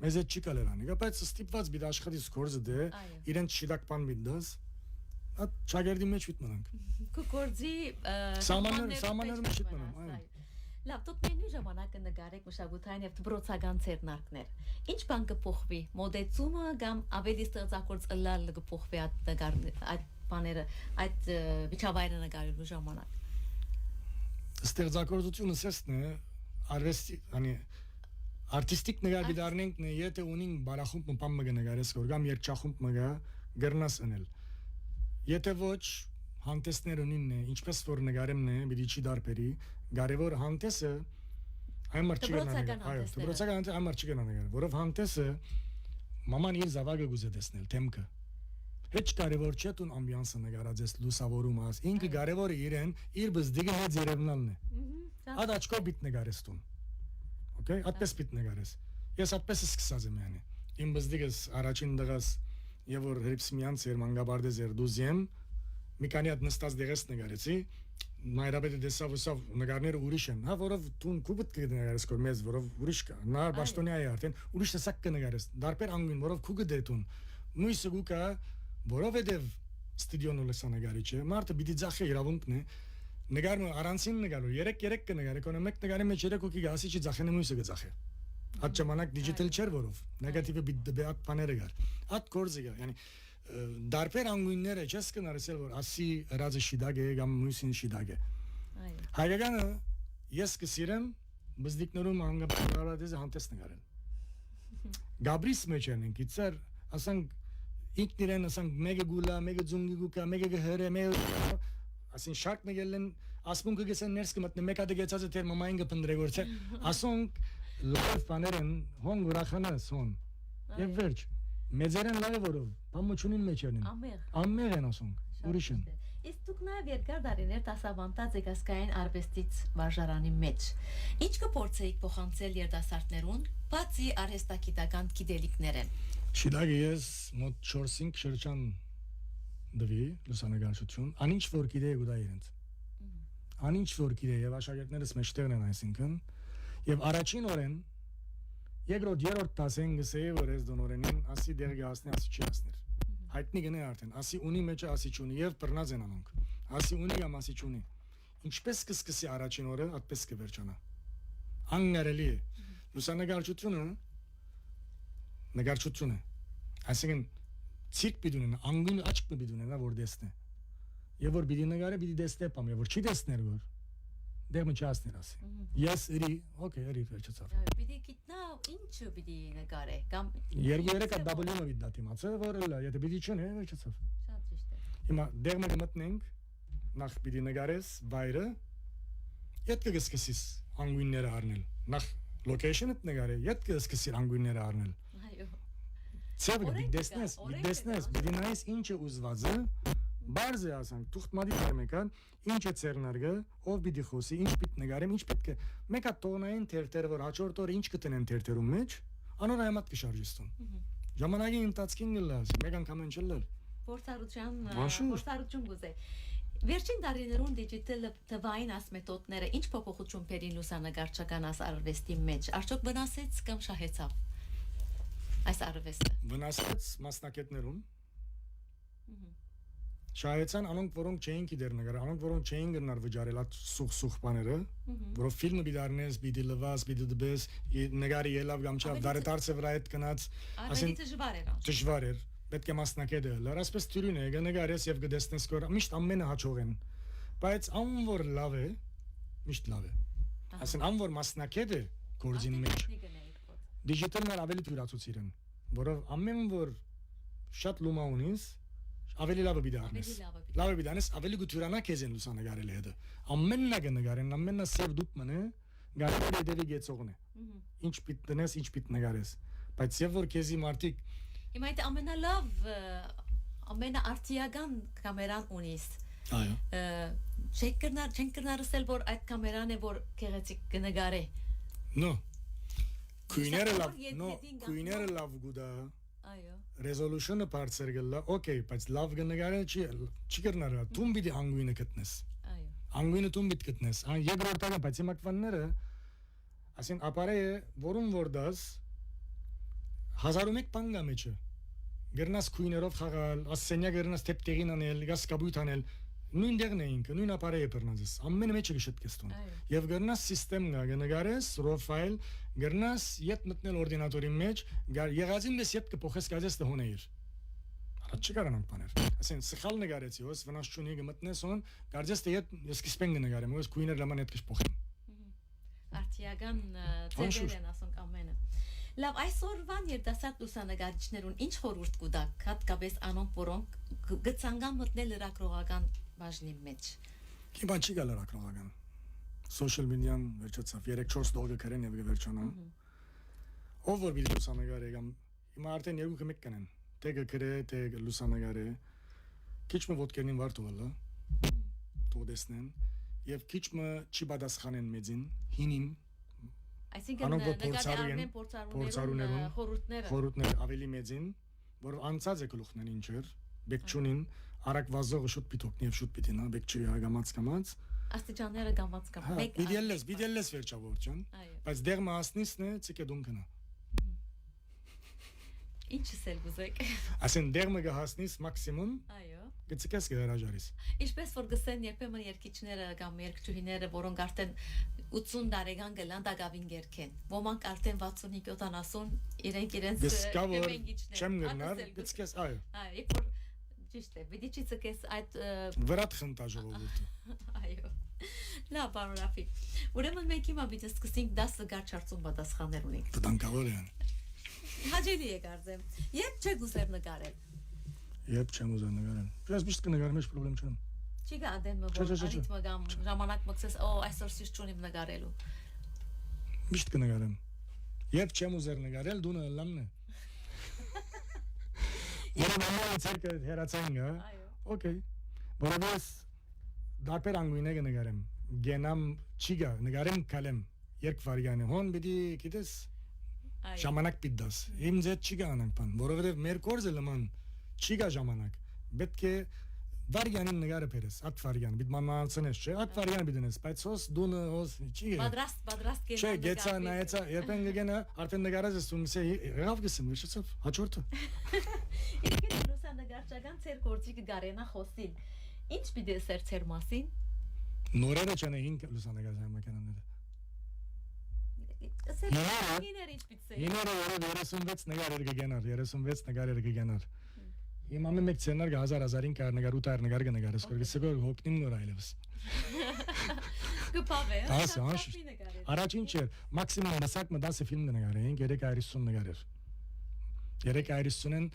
մեզ չի կալերանի բայց ստիպված բիդ աշխատից կորզը դե իրենց շիդակ բան միդաս այդ ճագերդի մեջ վիտնանք քո կորզի սամանները մեջ վիտնանք այո լավ դուք նույն ժամանակը նկարեք մշակութային եւ դպրոցական ցերնակներ ինչ բան կփոխվի մոդեցումը կամ ավելի ստեղծագործ ըլլալ կփոխվի այդ բաները այդ վիճավայրը նկարելու ժամանակ ստեղծագործությունը սեսն է արվեստի անի արտիստիկ նկար դառնենք եթե ունին բարախումբ մպամ մգ նկարես կամ երգչախումբ մգա գրնաս անել եթե ոչ հանդեսներ ունին ինչպես որ նկարեմն է մի դիչի դարբերի կարևոր հանդեսը այն մարչիգան այո դպրոցական այն մարչիգան նկար որով հանդեսը մաման իր զավակը գուզե տեսնել թեմքը Heç կարևոր չէ տուն ամբիանսը նկարածես լուսավորում աս ինքը կարևորը իրեն իր բզդիգը հետ երևնալն է Ադ աչքով բիտ նկարես տուն Okay այդպես բիտ նկարես Ես այդպես սկսած եմ յանի Իմ բզդիգս առաջին դղաս եւ որ հրիպսմյանց էր մանգաբարդեզ էր դուզիեմ մի քանի հատ նստած դեղես նկարեցի Նայրաբեդը դեսավ նկարները ուրիշ են հա որով տուն կուբտ կնկարես կոր մեզ որով ուրիշ կա նա բաշտոնյա է արդեն ուրիշ տեսակ կնկարես դարբեր անգույն որով քուգը դետուն նույնիսկ գուկա որովհետև ստուդիոն լուսանկարիչ է մարդը պիտի ձախե իրավունքն է նկարը առանցին նկարը 3 կնկարի կոնը մեկ նկարի մեջ 3 հոգի գասի չի ձախենը նույնիսկ գծախե այդ ժամանակ դիջիտալ չէր որով նեգատիվը բիտ բաները գար այդ կորզը գա yani դարբեր անգույնները չես կնարսել որ ասի հրազը շիդագ է կամ նույնիսկ շիդագ է հայկականը ես կսիրեմ բզդիկներում հանգապարադեզը հանդես նկարել գաբրիս մեջ են ինքիցեր ասենք ինքն իրեն ասենք մեգա գուլա մեգա ձունգի գուկա մեգա հրե մեգա ասին շարք նգելեն ասմունք գեսեն ներս կմտնե մեկա դգեցած է թեր մամային գփնդրեգորցե ասոնք լավ բաներն հոն ուրախանաս հոն եւ վերջ մեծերեն լավ որով բամուչունին մեջ են ամեղ են ասոնք ուրիշ են Իսկ դուք նաև երկար տարիներ դասավանդած եք ասկային արվեստից վարժարանի մեջ ինչ կփորձեիք փոխանցել երիտասարդներուն բացի արհեստագիտական գիտելիքները Շիդագի ես մոտ 4-5 շրջան դվի լուսանկարչություն անինչ որ գիտեի ու դա իրենց անինչ որ գիտեի եւ աշակերտներս մեջտեղն են այսինքն Եվ առաջին օրեն երկրորդ երրորդ դասեն գսեի որ ես դոնորենին ասի դերգի հասնի ասի չի հասներ հայտնի գնե արդեն ասի ունի մեջը ասի չունի եւ բռնած են անոնք ասի ունի կամ ասի չունի ինչպես կսկսի առաջին օրը այդպես կվերջանա անգարելի է նկարչությունը այսինքն ցիկ պիտի ունենա անգուն աչք պիտի ունենա որ դեսնե եւ որ պիտի նկարը պիտի դեսնե պամ եւ որ չի դեսներ որ դեմ չասներ ասի ես էրի օքեյ էրի վերջացավ պիտի գիտնա ինչը պիտի նկարե կամ երկու երեք դաբլյու նովի դատիմացը որ լա եթե պիտի չնե վերջացավ շատ ճիշտ է հիմա դերմը մտնենք նախ պիտի նկարես վայրը յետ կսկսես անգույնները առնել նախ location-ը նկարե յետ կսկսես անգույնները առնել այո ցավը դեսնես պիտի նայես ինչը ուզված է Բարզ է ասանք, թուղթ մադի դերմեկան, ինչ է ծերնարգը, ով պիտի խոսի, ինչ պիտի նգարեմ, ինչ պետք է, մեկա տոնային թերթեր, որ հաջորդ օր ինչ կտնեն թերթերում մեջ, անոր այմատ կշարժիստուն։ Ժամանակի ընթացքին գլաս, մեկ անգամ են չլել։ Փորձառություն գուզե։ Վերջին տարիներուն դիջիտալ թվային ասմետոդները ինչ փոփոխություն բերին լուսանկարչական արվեստի մեջ, արդյոք վնասեց կամ շահեցավ այս արվեստը։ Վնասեց մասնակիցներուն Շահեցան անոնք որոնք չէին գիտեր նկարել, անոնք որոնք չէին գնար վճարել այդ սուխ բաները, որով ֆիլմը բիդարնես, բիդի լվաս, բիդի դբես, նկարի ելավ կամ չավ, դարետարցը վրա հետ գնաց, ասեն դժվար էր, պետք է մասնակետը լար, ասպես թյուրին է, գնագարես եւ գդեսնես կոր, միշտ ամենը հաջող են, բայց անոր լավ է, միշտ լավ է, ասեն անոր մասնակետը գործին մեջ, դիջիտալներ ավելի թյուրացուցիր են, որով ամեն որ շատ լումա ունիս ավելի լավը բիդարնես ավելի գուտուրանա քեզեն լուսանկարել հետը ամեննա գնագարեն ամեննա սև դուք մնը գարելի դեպի գեցողն է ինչ պիտ դնես ինչ պիտ նկարես բայց եւ որ քեզի մարտիկ հիմա այդ ամենալավ ամենաարտիական կամերան ունիս այո չեն կնարսել որ այդ կամերան է որ քեղեցիկ կնկարե նո քույները լավ գուդա այո Resolution-ը բարձր գլա, օքեյ, բայց լավ գնագարել չի կրնարա, տուն պիտի անգույնը գտնես։ Այո։ Անգույնը տուն պիտի գտնես։ Երկրորդական, բայց իմակվանները, ասեն ապարեը, որում որ դաս 1001 բան գա մեջը։ Գրնաս քույներով խաղալ, ասենյա գրնաս թեփտեղին անել, գաս կաբույտ անել, նույն դեղն է ինքը, նույն ապարեը բռնածես։ Ամենը մեջը գշտկես տուն։ Եվ գրնաս սիստեմ գա գնագարես, raw file, գրնաս յետ մտնել օրդինատորի մեջ, եղածին մեզ յետ կփոխես կազես դե հոնեիր։ Արա չկարանանք բաներ։ Ասեն սխալ նկարեցի, ոս վնաս չունի գմտնես on, գարձես դե յետ ես կսպեն գնագարեմ, ոս քույներ լաման յետ կփոխեմ։ Արտիական ծերեր են ասոնք ամենը։ Լավ, այսօրվան երիտասարդ լուսանկարիչներուն ինչ խորհուրդ կուտաք, հատկապես անոնք, որոնք գցանգան մտնել լրագրողական բաժնի մեջ։ Հիմա չի գալ լրագրողական։ Social media-ն վերջացավ, 3-4 դողը կրեն եւ վերջանա։ Ով որ բիլ լուսանկարի կամ հիմա արդեն երկու մեկ կանեն։ Թե գրե, թե լուսանկարի։ Քիչ մը ոդկերին վարտուվալա։ Տոդեսնեն եւ քիչ մը չի պատասխանեն մեծին, հինին Այսինքն նկարի փորձառուներուն խորհուրդներ ավելի մեծին, որ անցած է գլուխնեն ինչեր, բեկչունին, արագ վազողը շուտ պիտոքնի եւ շուտ պիտինա, բեկչի հագամած կամած։ Աստիճանները գամած կամած։ Բիդելես վերջավոր ջան, բայց դեղը ասնիսն է ցիկե դունքնա։ Ինչս էլ գուզեք։ Ասեն դեղը գահասնիս մաքսիմում։ Այո։ Գցկես գարաժարիս։ Ինչպես որ գսեն երբեմն երկիչները կամ երկչուհիները, որոնք արդեն 80 տարեկան գլան դակավին գերքեն։ Ոմանք արդեն 65-70 իրենք իրենց գմենգիչներ։ Չեմ գնար, գցկես այո։ Այո, որ ճիշտ է, պիտի չցկես այդ վրատ խնդա ժողովուրդը։ Այո։ Լավ, պարոն Ռաֆիկ։ Ուրեմն մենք հիմա պիտի սկսենք 10 զգարչարծում պատասխաններ ունենք։ Վտանգավոր են։ Հաջելի է կարծեմ։ Երբ չեք ուզեր նկարել։ Երբ չեմ ուզեր նկարել։ Ես միշտ կնկարեմ, ես խնդրեմ չունեմ։ Չի գա դեմ որ արիթմը կամ ժամանակ մոքսես, այսօր սիշ չունիմ նկարելու։ Միշտ կնկարեմ։ Երբ չեմ ուզեր նկարել, դու նլամն է։ Երբ ցերկը հերացային գա։ Okay։ Որովհետեւ դարբեր անգույն է նկարեմ։ Գենամ չի գա, նկարեմ կալեմ։ Երբ վարիանը հոն բիդի գիտես ժամանակ պիտդաս։ Իմ ձետ չի գա անանք բան, որովհետեւ մեր կորզը լման չի գա ժամանակ։ Պետք է վարյանին նկարը բերես, այդ վարյան, բիտ մանանցնես, չէ, այդ վարյան բիդնես, բայց հոս դունը հոս չի է։ Պատրաստ Չէ, գեցա նայեցա, երբեն գնա, արդեն նկարած ես ու միսե եղավ գսեմ, վիշեցավ, հաջորդը։ Իսկ լուսանկարչական ծեր գործիքը գարենա խոսիլ։ Ինչ պիտի ասեր ծեր մասին։ Նորերը չանեին լուսանկարչական մականաները։ Ասեր ինչ պիտի։ Իները 36 նկարեր կգենար, 36 նկարեր կգենար։ Հիմա մեկ ցենար 1000-1500 նկար 800 նկար կնկարես, որ սեգոր հոգնիմ նոր այլևս։ Կպավե։ Առաջին չէ, մաքսիմում դասակ մտածի ֆիլմ կնկարեին, 350 նկարեր։ 350-ն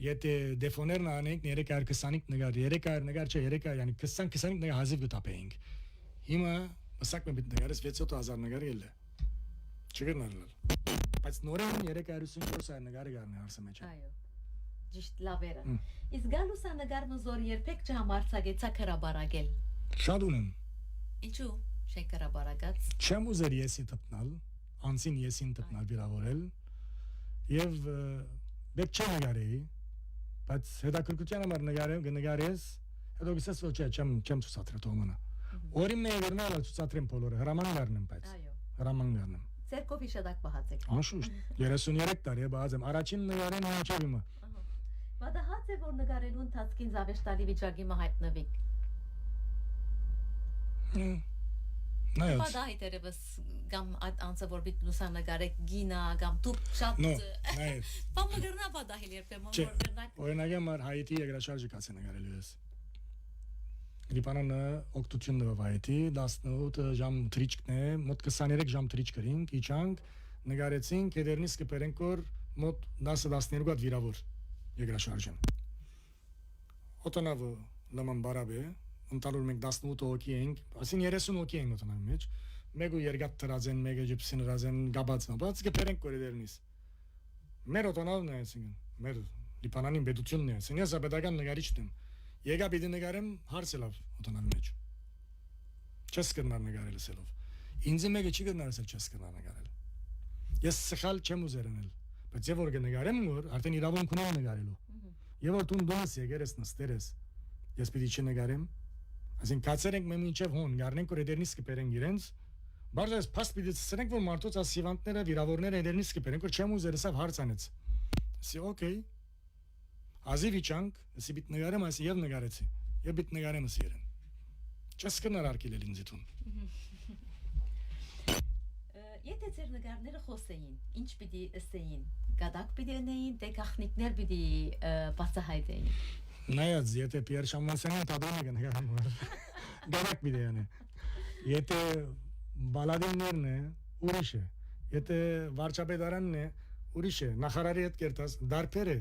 եթե դեֆոներն անենք 325 նկար, 300 նկար չէ, 300, yani 20-25 նկար հազիվ կտապեինք։ Հիմա դասակ մտ նկարես 600,000 նկար ելը։ Չգնալու։ Բայց նորեն 354 նկարը գարնի հարսը մեջ։ Այո։ Ճիշտ լավերը։ Իսկ գալուսանկարը զոր երբեք չհամարցագեցա հրաբարագել։ Շատ ունեմ։ Ինչու՞ չեք հրաբարագած։ Չեմ ուզեր եսի տպնալ, անցին եսին տպնալ վիրավորել եւ բեք չեմ նկարեի, բայց հետաքրքրության համար նկարես, հետո գսես ոչ չեմ ցուցադրել թողնա։ Օրին մի վերնալ ցուցադրեմ բոլորը, հրաման գարնեմ բայց։ Այո։ Հրաման գարնեմ։ Ցերկով իշադակ բահացեք։ Անշուշտ 33 տարի է բազեմ, առաջին նկարեն հաճավ իմը։ Վադահաց է որ նկարելու ընթացքին զավեշտալի վիճակի մահայտնվիք։ Նայած։ Վադահի դերևս գամ այդ անձը որ բիտ լուսանկարեք գինա գամ դուք շատ նայած։ Պամը գրնա վադահիլ երբեմն որ գրնակ։ Օրինակ մար Հայիթի եգրաշարժը կացե նկարելու ես։ Լիբանանը օկտոբեր նվայեցի 18 ժամ թրիչկն է, մոտ 23 ժամ թրիչք գրինք, իջանք, նկարեցինք, հետերնից կպերենք որ մոտ 10-12 հատ վիրավոր եգրաշարժեն։ Օտանավը լման բարաբե, ընտանուր մենք 18 հոգի ենք, ասին 30 հոգի ենք օտանավի մեջ, մեկը երգատ տրազեն, մեկը ջիպսին ռազեն, գաբացնաբաց կպերենք կորիդերնից։ Մեր օտանավն է այսինքն, մեր Լիբանանի պետությունն է, այսինքն ես պետական նկարիչն եմ։ Եկա պիտի նկարեմ հարցելով օտանավի մեջ։ Չես կրնար նկարել սելով։ Ինձ մեկը չի կրնար ասել չես կրնար նկարել։ Ես սխալ չեմ ուզերնել, բայց եւ որ կնկարեմ որ արդեն իրավունք ունեմ նկարելու։ Եվ որ դու դոնս եկերես նստերես։ Ես պիտի չնկարեմ։ Այսինքն կացերենք մենք մինչև հոն գարնենք որ դերնից կպերենք իրենց։ Բարձրաց փաստ պիտի ցնենք որ մարդոց ասիվանտները, վիրավորները դերնից կպերենք որ չեմ ուզեր ասավ հարց անեց։ Ասի օքեյ։ Ազիվ իջանք, ասի բիտ նկարեմ, ասի եւ նկարեցի։ Եվ բիտ նկարեմ ասի իրեն։ Չես կնար արկել ինձ դուն։ Եթե ձեր նկարները խոսեին, ինչ պիտի ասեին, գադակ պիտի անեին, թե գախնիկներ պիտի բացահայտեին։ Նայած, եթե Պիեր Շամոնսյանը տադոնը կնկարեմ, գադակ պիտի անի։ Եթե բալադիններն է, ուրիշ է։ Եթե վարչապետարանն է, ուրիշ է։ Նախարարի հետ կերտած դարբեր է։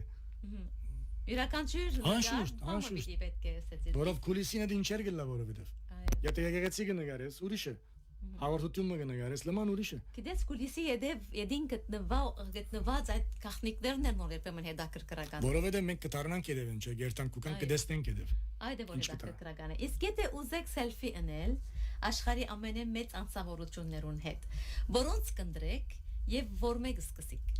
Յուրաքանչյուր անշուշտ պետք է ասեցի։ Որով կուլիսին է ինչեր գլա որովհետև։ Եթե եկեղեցի կնկարես, ուրիշ է։ Հաղորդությունը կնկարես, լման ուրիշ է։ Գիտես կուլիսի յետին գտնված այդ գախնիկներն են որ երբեմն հետաքրքրական։ Որովհետև մենք կդառնանք երևեն, չէ, գերտանք ու կան կդեսնենք երև։ Այդ է որ հետաքրքրական է։ Իսկ եթե ուզեք սելֆի անել աշխարհի ամենամեծ անձնավորություններուն հետ, որոնց կընտրեք եւ որ մեկ սկսիկ։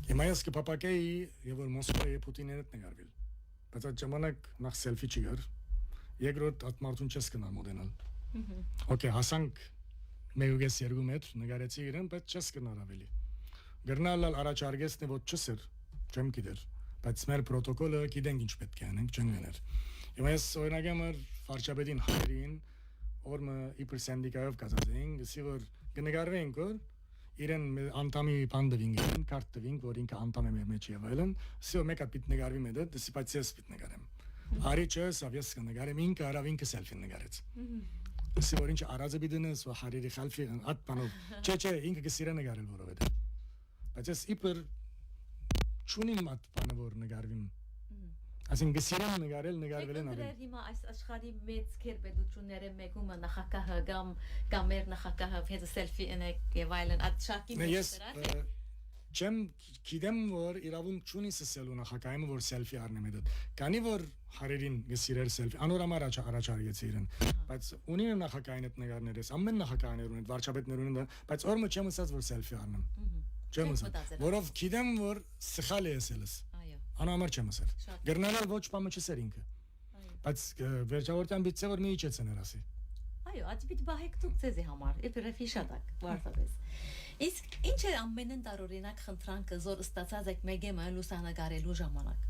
Հիմա ես կփապակեի եւ որ Մոսկվայի Պուտինին հետ նկարվել։ Բայց այդ ժամանակ նախ սելֆի չկար։ Երկրորդ այդ մարդուն չես կնալ մոդենալ։ Okay, հասանք մեյուգես 2 մետր նկարեցի իրեն, բայց չես կնալ ավելի։ Գրնալալ առաջարկեցնի ոչ չսեր, չեմ գիտեր, բայց մեր պրոտոկոլը գիտենք ինչ պետք է անենք, չեն գներ։ Հիմա ես օրինակեմ վարչապետին հայրին, օրը իբր սենդիկայով կազմեցին, գսի որ կնկարվենք որ իրեն անդամի բանդվինգին, կարտ տվինք, որ ինքը անդամ է մեր մեջ եւ այլն, սիո մեկը պիտ նկարվի մեդը, դսի բայց ես պիտ նկարեմ։ Արի չես, ավես կնկարեմ, ինքը արավ ինքը սելֆի նկարեց։ Դսի որ ինչ արածը բիդնես, ու հարիրի խալֆի ատ բանով։ Չէ, ինքը կսիրե նկարել որովհետեւ։ Բայց ես իբր չունիմ այդ բանը որ նկարվիմ։ Այսինքն գսիրեմ նկարվել են ավելի։ Հիմա այս աշխարհի մեծ քերբեդությունները մեկումը նախակահը կամ մեր նախակահը հետ սելֆի ընեք եւ այլն այդ շարքի մեջ դրա։ Չեմ գիտեմ որ իրավունք չունի սսելու նախակայինը որ սելֆի առնեմ այդ։ Կանի որ հարերին գսիրեր սելֆի անորամար առաջարկեցի իրեն։ Բայց ունի նախակային այդ նկարներս ամեն նախակայիներ ունեն վարչապետներ ունեն բայց օրը չեմ ասած որ սելֆի առնեմ։ Չեմ ասած որով գիտեմ որ սխալ է ասելս։ Այո։ անհամար չեմ ասել գրնալալ ոչ բամը չսեր ինքը բայց վերջավորության բիցե որ մի իջեց ներասի այո ադիպիտ բահեք դուք ձեզի համար իբրեֆի շատակ վարտավես իսկ ինչ է ամենն տարօրինակ խնդրանքը զոր ստացած եք մեգեմը լուսանկարելու ժամանակ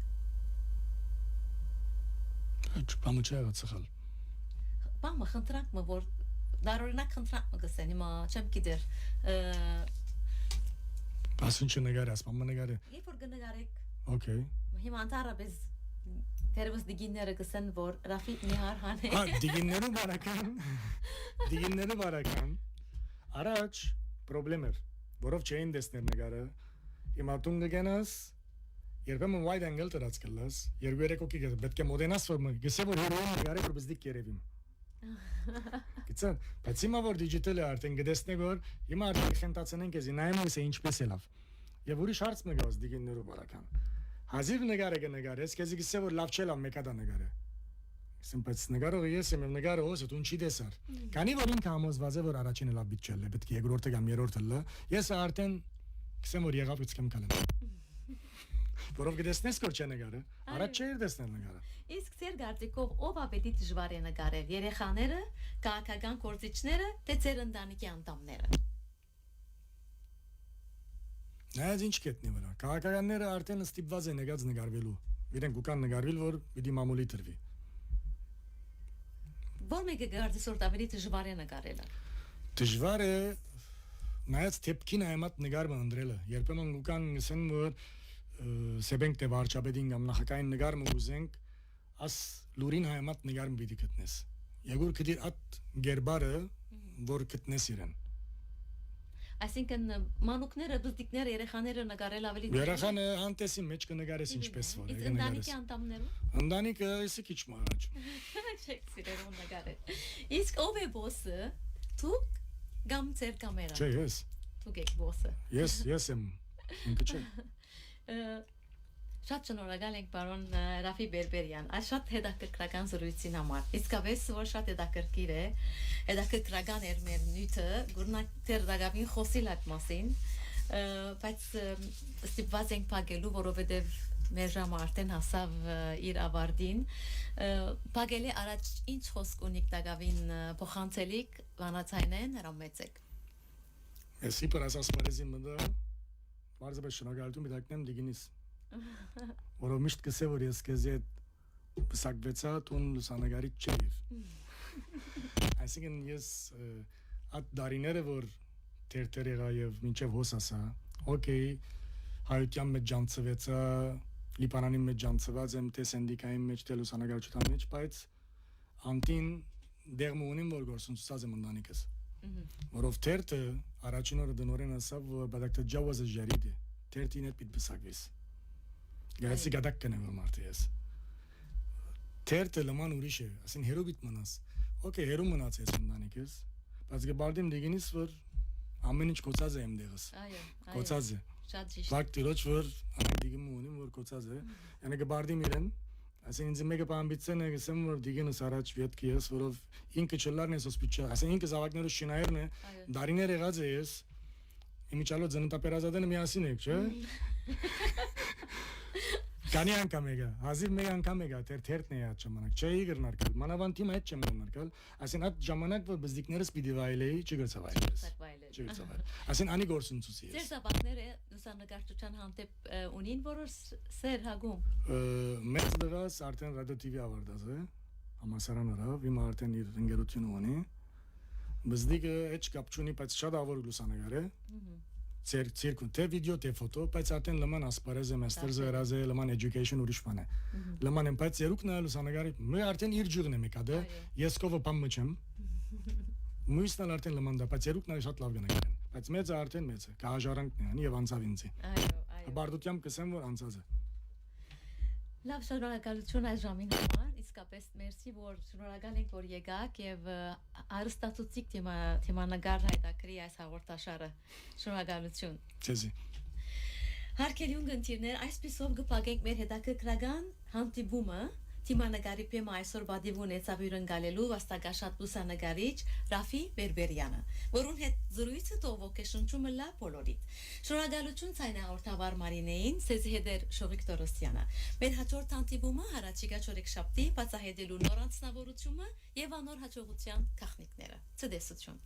բամը չէ եղած սխալ բամը խնդրանքը որ տարօրինակ խնդրանքը գսեն հիմա չեմ գիտեր ասուն չնգարես բամը նգարե երբ որ կնգարեք օքեյ հիմա անտարաբես Teremos diginները գսեն որ Ռաֆիկ Նիհար հանե դիգինները բարական առաջ պրոբլեմ էր որով չէին դեսներ նգարը հիմա դու գնաս երբեմն wide angle դրած կլաս երկու երեք օքի պետք է մոդենաս որ գսե որ հերոին նգարը որ բզդիկ երևիմ գցան բայց հիմա որ դիջիտալ է արդեն գտեսնեք որ հիմա արդեն խնդացնենք էսի նայում ես ինչպես է լավ եւ ուրիշ հարց մը գաս դիգիններով բարական Հազիվ նգարը կնգարես, քեզի գսե որ լավ չէ լավ մեկադա նգարը։ Իսկ բայց նգարը ես եմ նգարը ոսը դու ինչի դեսար։ Քանի որ ինքը համոզված է որ առաջինը լավ բիտ չէ, պետք է երկրորդը կամ երրորդը լա։ Ես արդեն գսեմ որ եղավ իցքեմ կալեմ։ Որով կդեսնես որ չէ նգարը, առաջ չէր դեսնել նգարը։ Իսկ ձեր գարտիկով ով ապետի դժվար է նգարել, երեխաները, քաղաքական գործիչները, թե ձեր ընտանիքի անդամները։ Նայած ինչ կետնի վրա։ Քաղաքականները արդեն ստիպված են եկած նգարվելու։ Իրենք ուկան նգարվել, որ պիտի մամուլի տրվի։ Որ մեկը գարտի սորտ ավելի դժվար է նգարելը։ Դժվար է նայած թեփքին այմատ նգարը ընդրելը։ Երբեմն ուկան ասեն որ սեբենք թե վարչապետին կամ նախագահային նգարը ուզենք, աս լուրին այմատ նգարը պիտի գտնես։ Եգուր կդիր at գերբարը, որ գտնես իրեն։ Այսինքն մանուկները, բզդիկները, երեխաները նկարել ավելի դժվար։ Երեխանը անտեսի մեջ կնկարես ինչպես որ է։ Իսկ ընտանիքի անդամները։ Ընտանիքը էսի քիչ մարաջ։ Չեք սիրել նկարել։ Իսկ ով է բոսը։ Դուք կամ ձեր կամերան։ Չէ, ես։ Դուք եք բոսը։ Ես եմ։ Ինքը չէ։ Շատ շնորհակալ ենք պարոն Ռաֆի Բերբերյան, այս շատ հետաքրքրական զրույցին համար։ Իսկապես որ շատ հետաքրքիր է, հետաքրքրական էր մեր նյութը, գուրնակ դեր դակավին խոսիլ այդ մասին, բայց ստիպված ենք փակելու, որովհետև մեր ժամը արդեն հասավ իր ավարտին։ Փակելի առաջ ինչ խոսք ունիք դակավին փոխանցելիք վանացայնեն հրամեցեք։ Ես իբր ասասպարեզի մտա, մարզապես շնորհակալություն միտակնեմ դիգինիս։ Որով միշտ կսե որ ես քեզի բսակվեցա տուն լուսանգարիչ չէր։ Այսինքն ես այդ դարիները որ թերթեր եղա եւ մինչեւ հոսասա, օքեյ, հայության մեջ ջանցվեցա, Լիբանանի մեջ ջանցված եմ թե սենդիկայի մեջ թե լուսանգարիչության մեջ, բայց անտին դերմ ունիմ որ գործունեացած եմ ընտանիքս։ Որով թերթը առաջին օրը դնորեն ասավ որ բադակտը ջավազը ջարիդի, թերթին է պիտ բսակվես։ Գայսի գադակ կնեմ մարդը ես։ Թերթը լման ուրիշ է, ասին հերոբիտ մնաս։ Okay, հերո մնաց ես ընտանիքս, բայց գբարդիմ դիգինից որ ամեն ինչ կոծած է իմ դեղս։ Այո, կոծած է։ Շատ ճիշտ։ Վակ տիրոջ որ այն դիգին ունիմ որ կոծած է։ Յանը գբարդիմ իրեն, ասին ինձ մեկը բամբիցեն է գսեմ որ դիգինս առաջ վետքի ես որով ինքը չլարն ես հոսպիչա, ասին ինքը զավակներս շինայերն է, դարիներ եղած է ես։ Իմիջալո ծննդապերազատենը միասին եք, չէ՞։ Կանի անգամ եկա, հազիվ մեկ անգամ եկա, թերթն է այդ ժամանակ, չէի գրնարկալ, մանավանդ թիմը հետ չեմ գրնարկալ, ասին այդ ժամանակ որ բզդիկներս պիտի վայելեի, չգրծա վայելես, չգրծա վայել, ասին անի գործունեցուցի ես։ Ձեր զավակները լուսանկարչության հանդեպ ունին որոշ սեր հագում։ Մեծ դրաս արդեն ռադիո TV ավարտած է, համասարան հրավ, հիմա արդեն իր ընկերությունը ունի, բզդիկը հետ կապ չունի, բայց շատ ավոր լուսանկար է։ Ցերկուն թե վիդեո թե ֆոտո, բայց արդեն լման ասպարեզ է, մաստերզը հրազե, լման education ուրիշ բան է։ Լման եմ, բայց երուկն է լուսանգարի, მე արդեն իր ջուրն եմ եկա, ես կովը բամ մչեմ։ Մույսն արդեն լման դա, բայց երուկն է շատ լավ գնահատեն։ Բայց մեծը արդեն մեծ է, կահաժարանքն է, անի եւ անցավ ինձի։ Այո։ Բարդությամբ կսեմ որ անցած է։ Լավ շնորհակալություն այս ժամին համար, իսկապես մերսի որ շնորհակալ ենք որ եկաք եւ արստացուցիկ թեմանագար հայտակրի այս հաղորդաշարը շնորհակալություն Ձեզի Հարգելի ունգընտիրներ այսպեսով կփակենք մեր հետաքրքրական հանդիպումը Թիմանկարի պեմը այսօր բադիվուն էցավյուրն գալելու վաստակաշատ լուսանկարիչ Ռաֆի Բերբերյանը, որուն հետ զրույցը տողոք է շնչումը լա բոլորիդ։ Շնորհակալություն ցայնահաղորդավար Մարինեին, սեզի հետեր Շողիկ Տորոսյանը։ Մեր հաջորդ հանդիպումը հարաճիգա չորեքշաբթի բացահայտելու նոր անձնավորությունը եւ անոր հաջողության գաղտնիքները։ Ցտեսություն։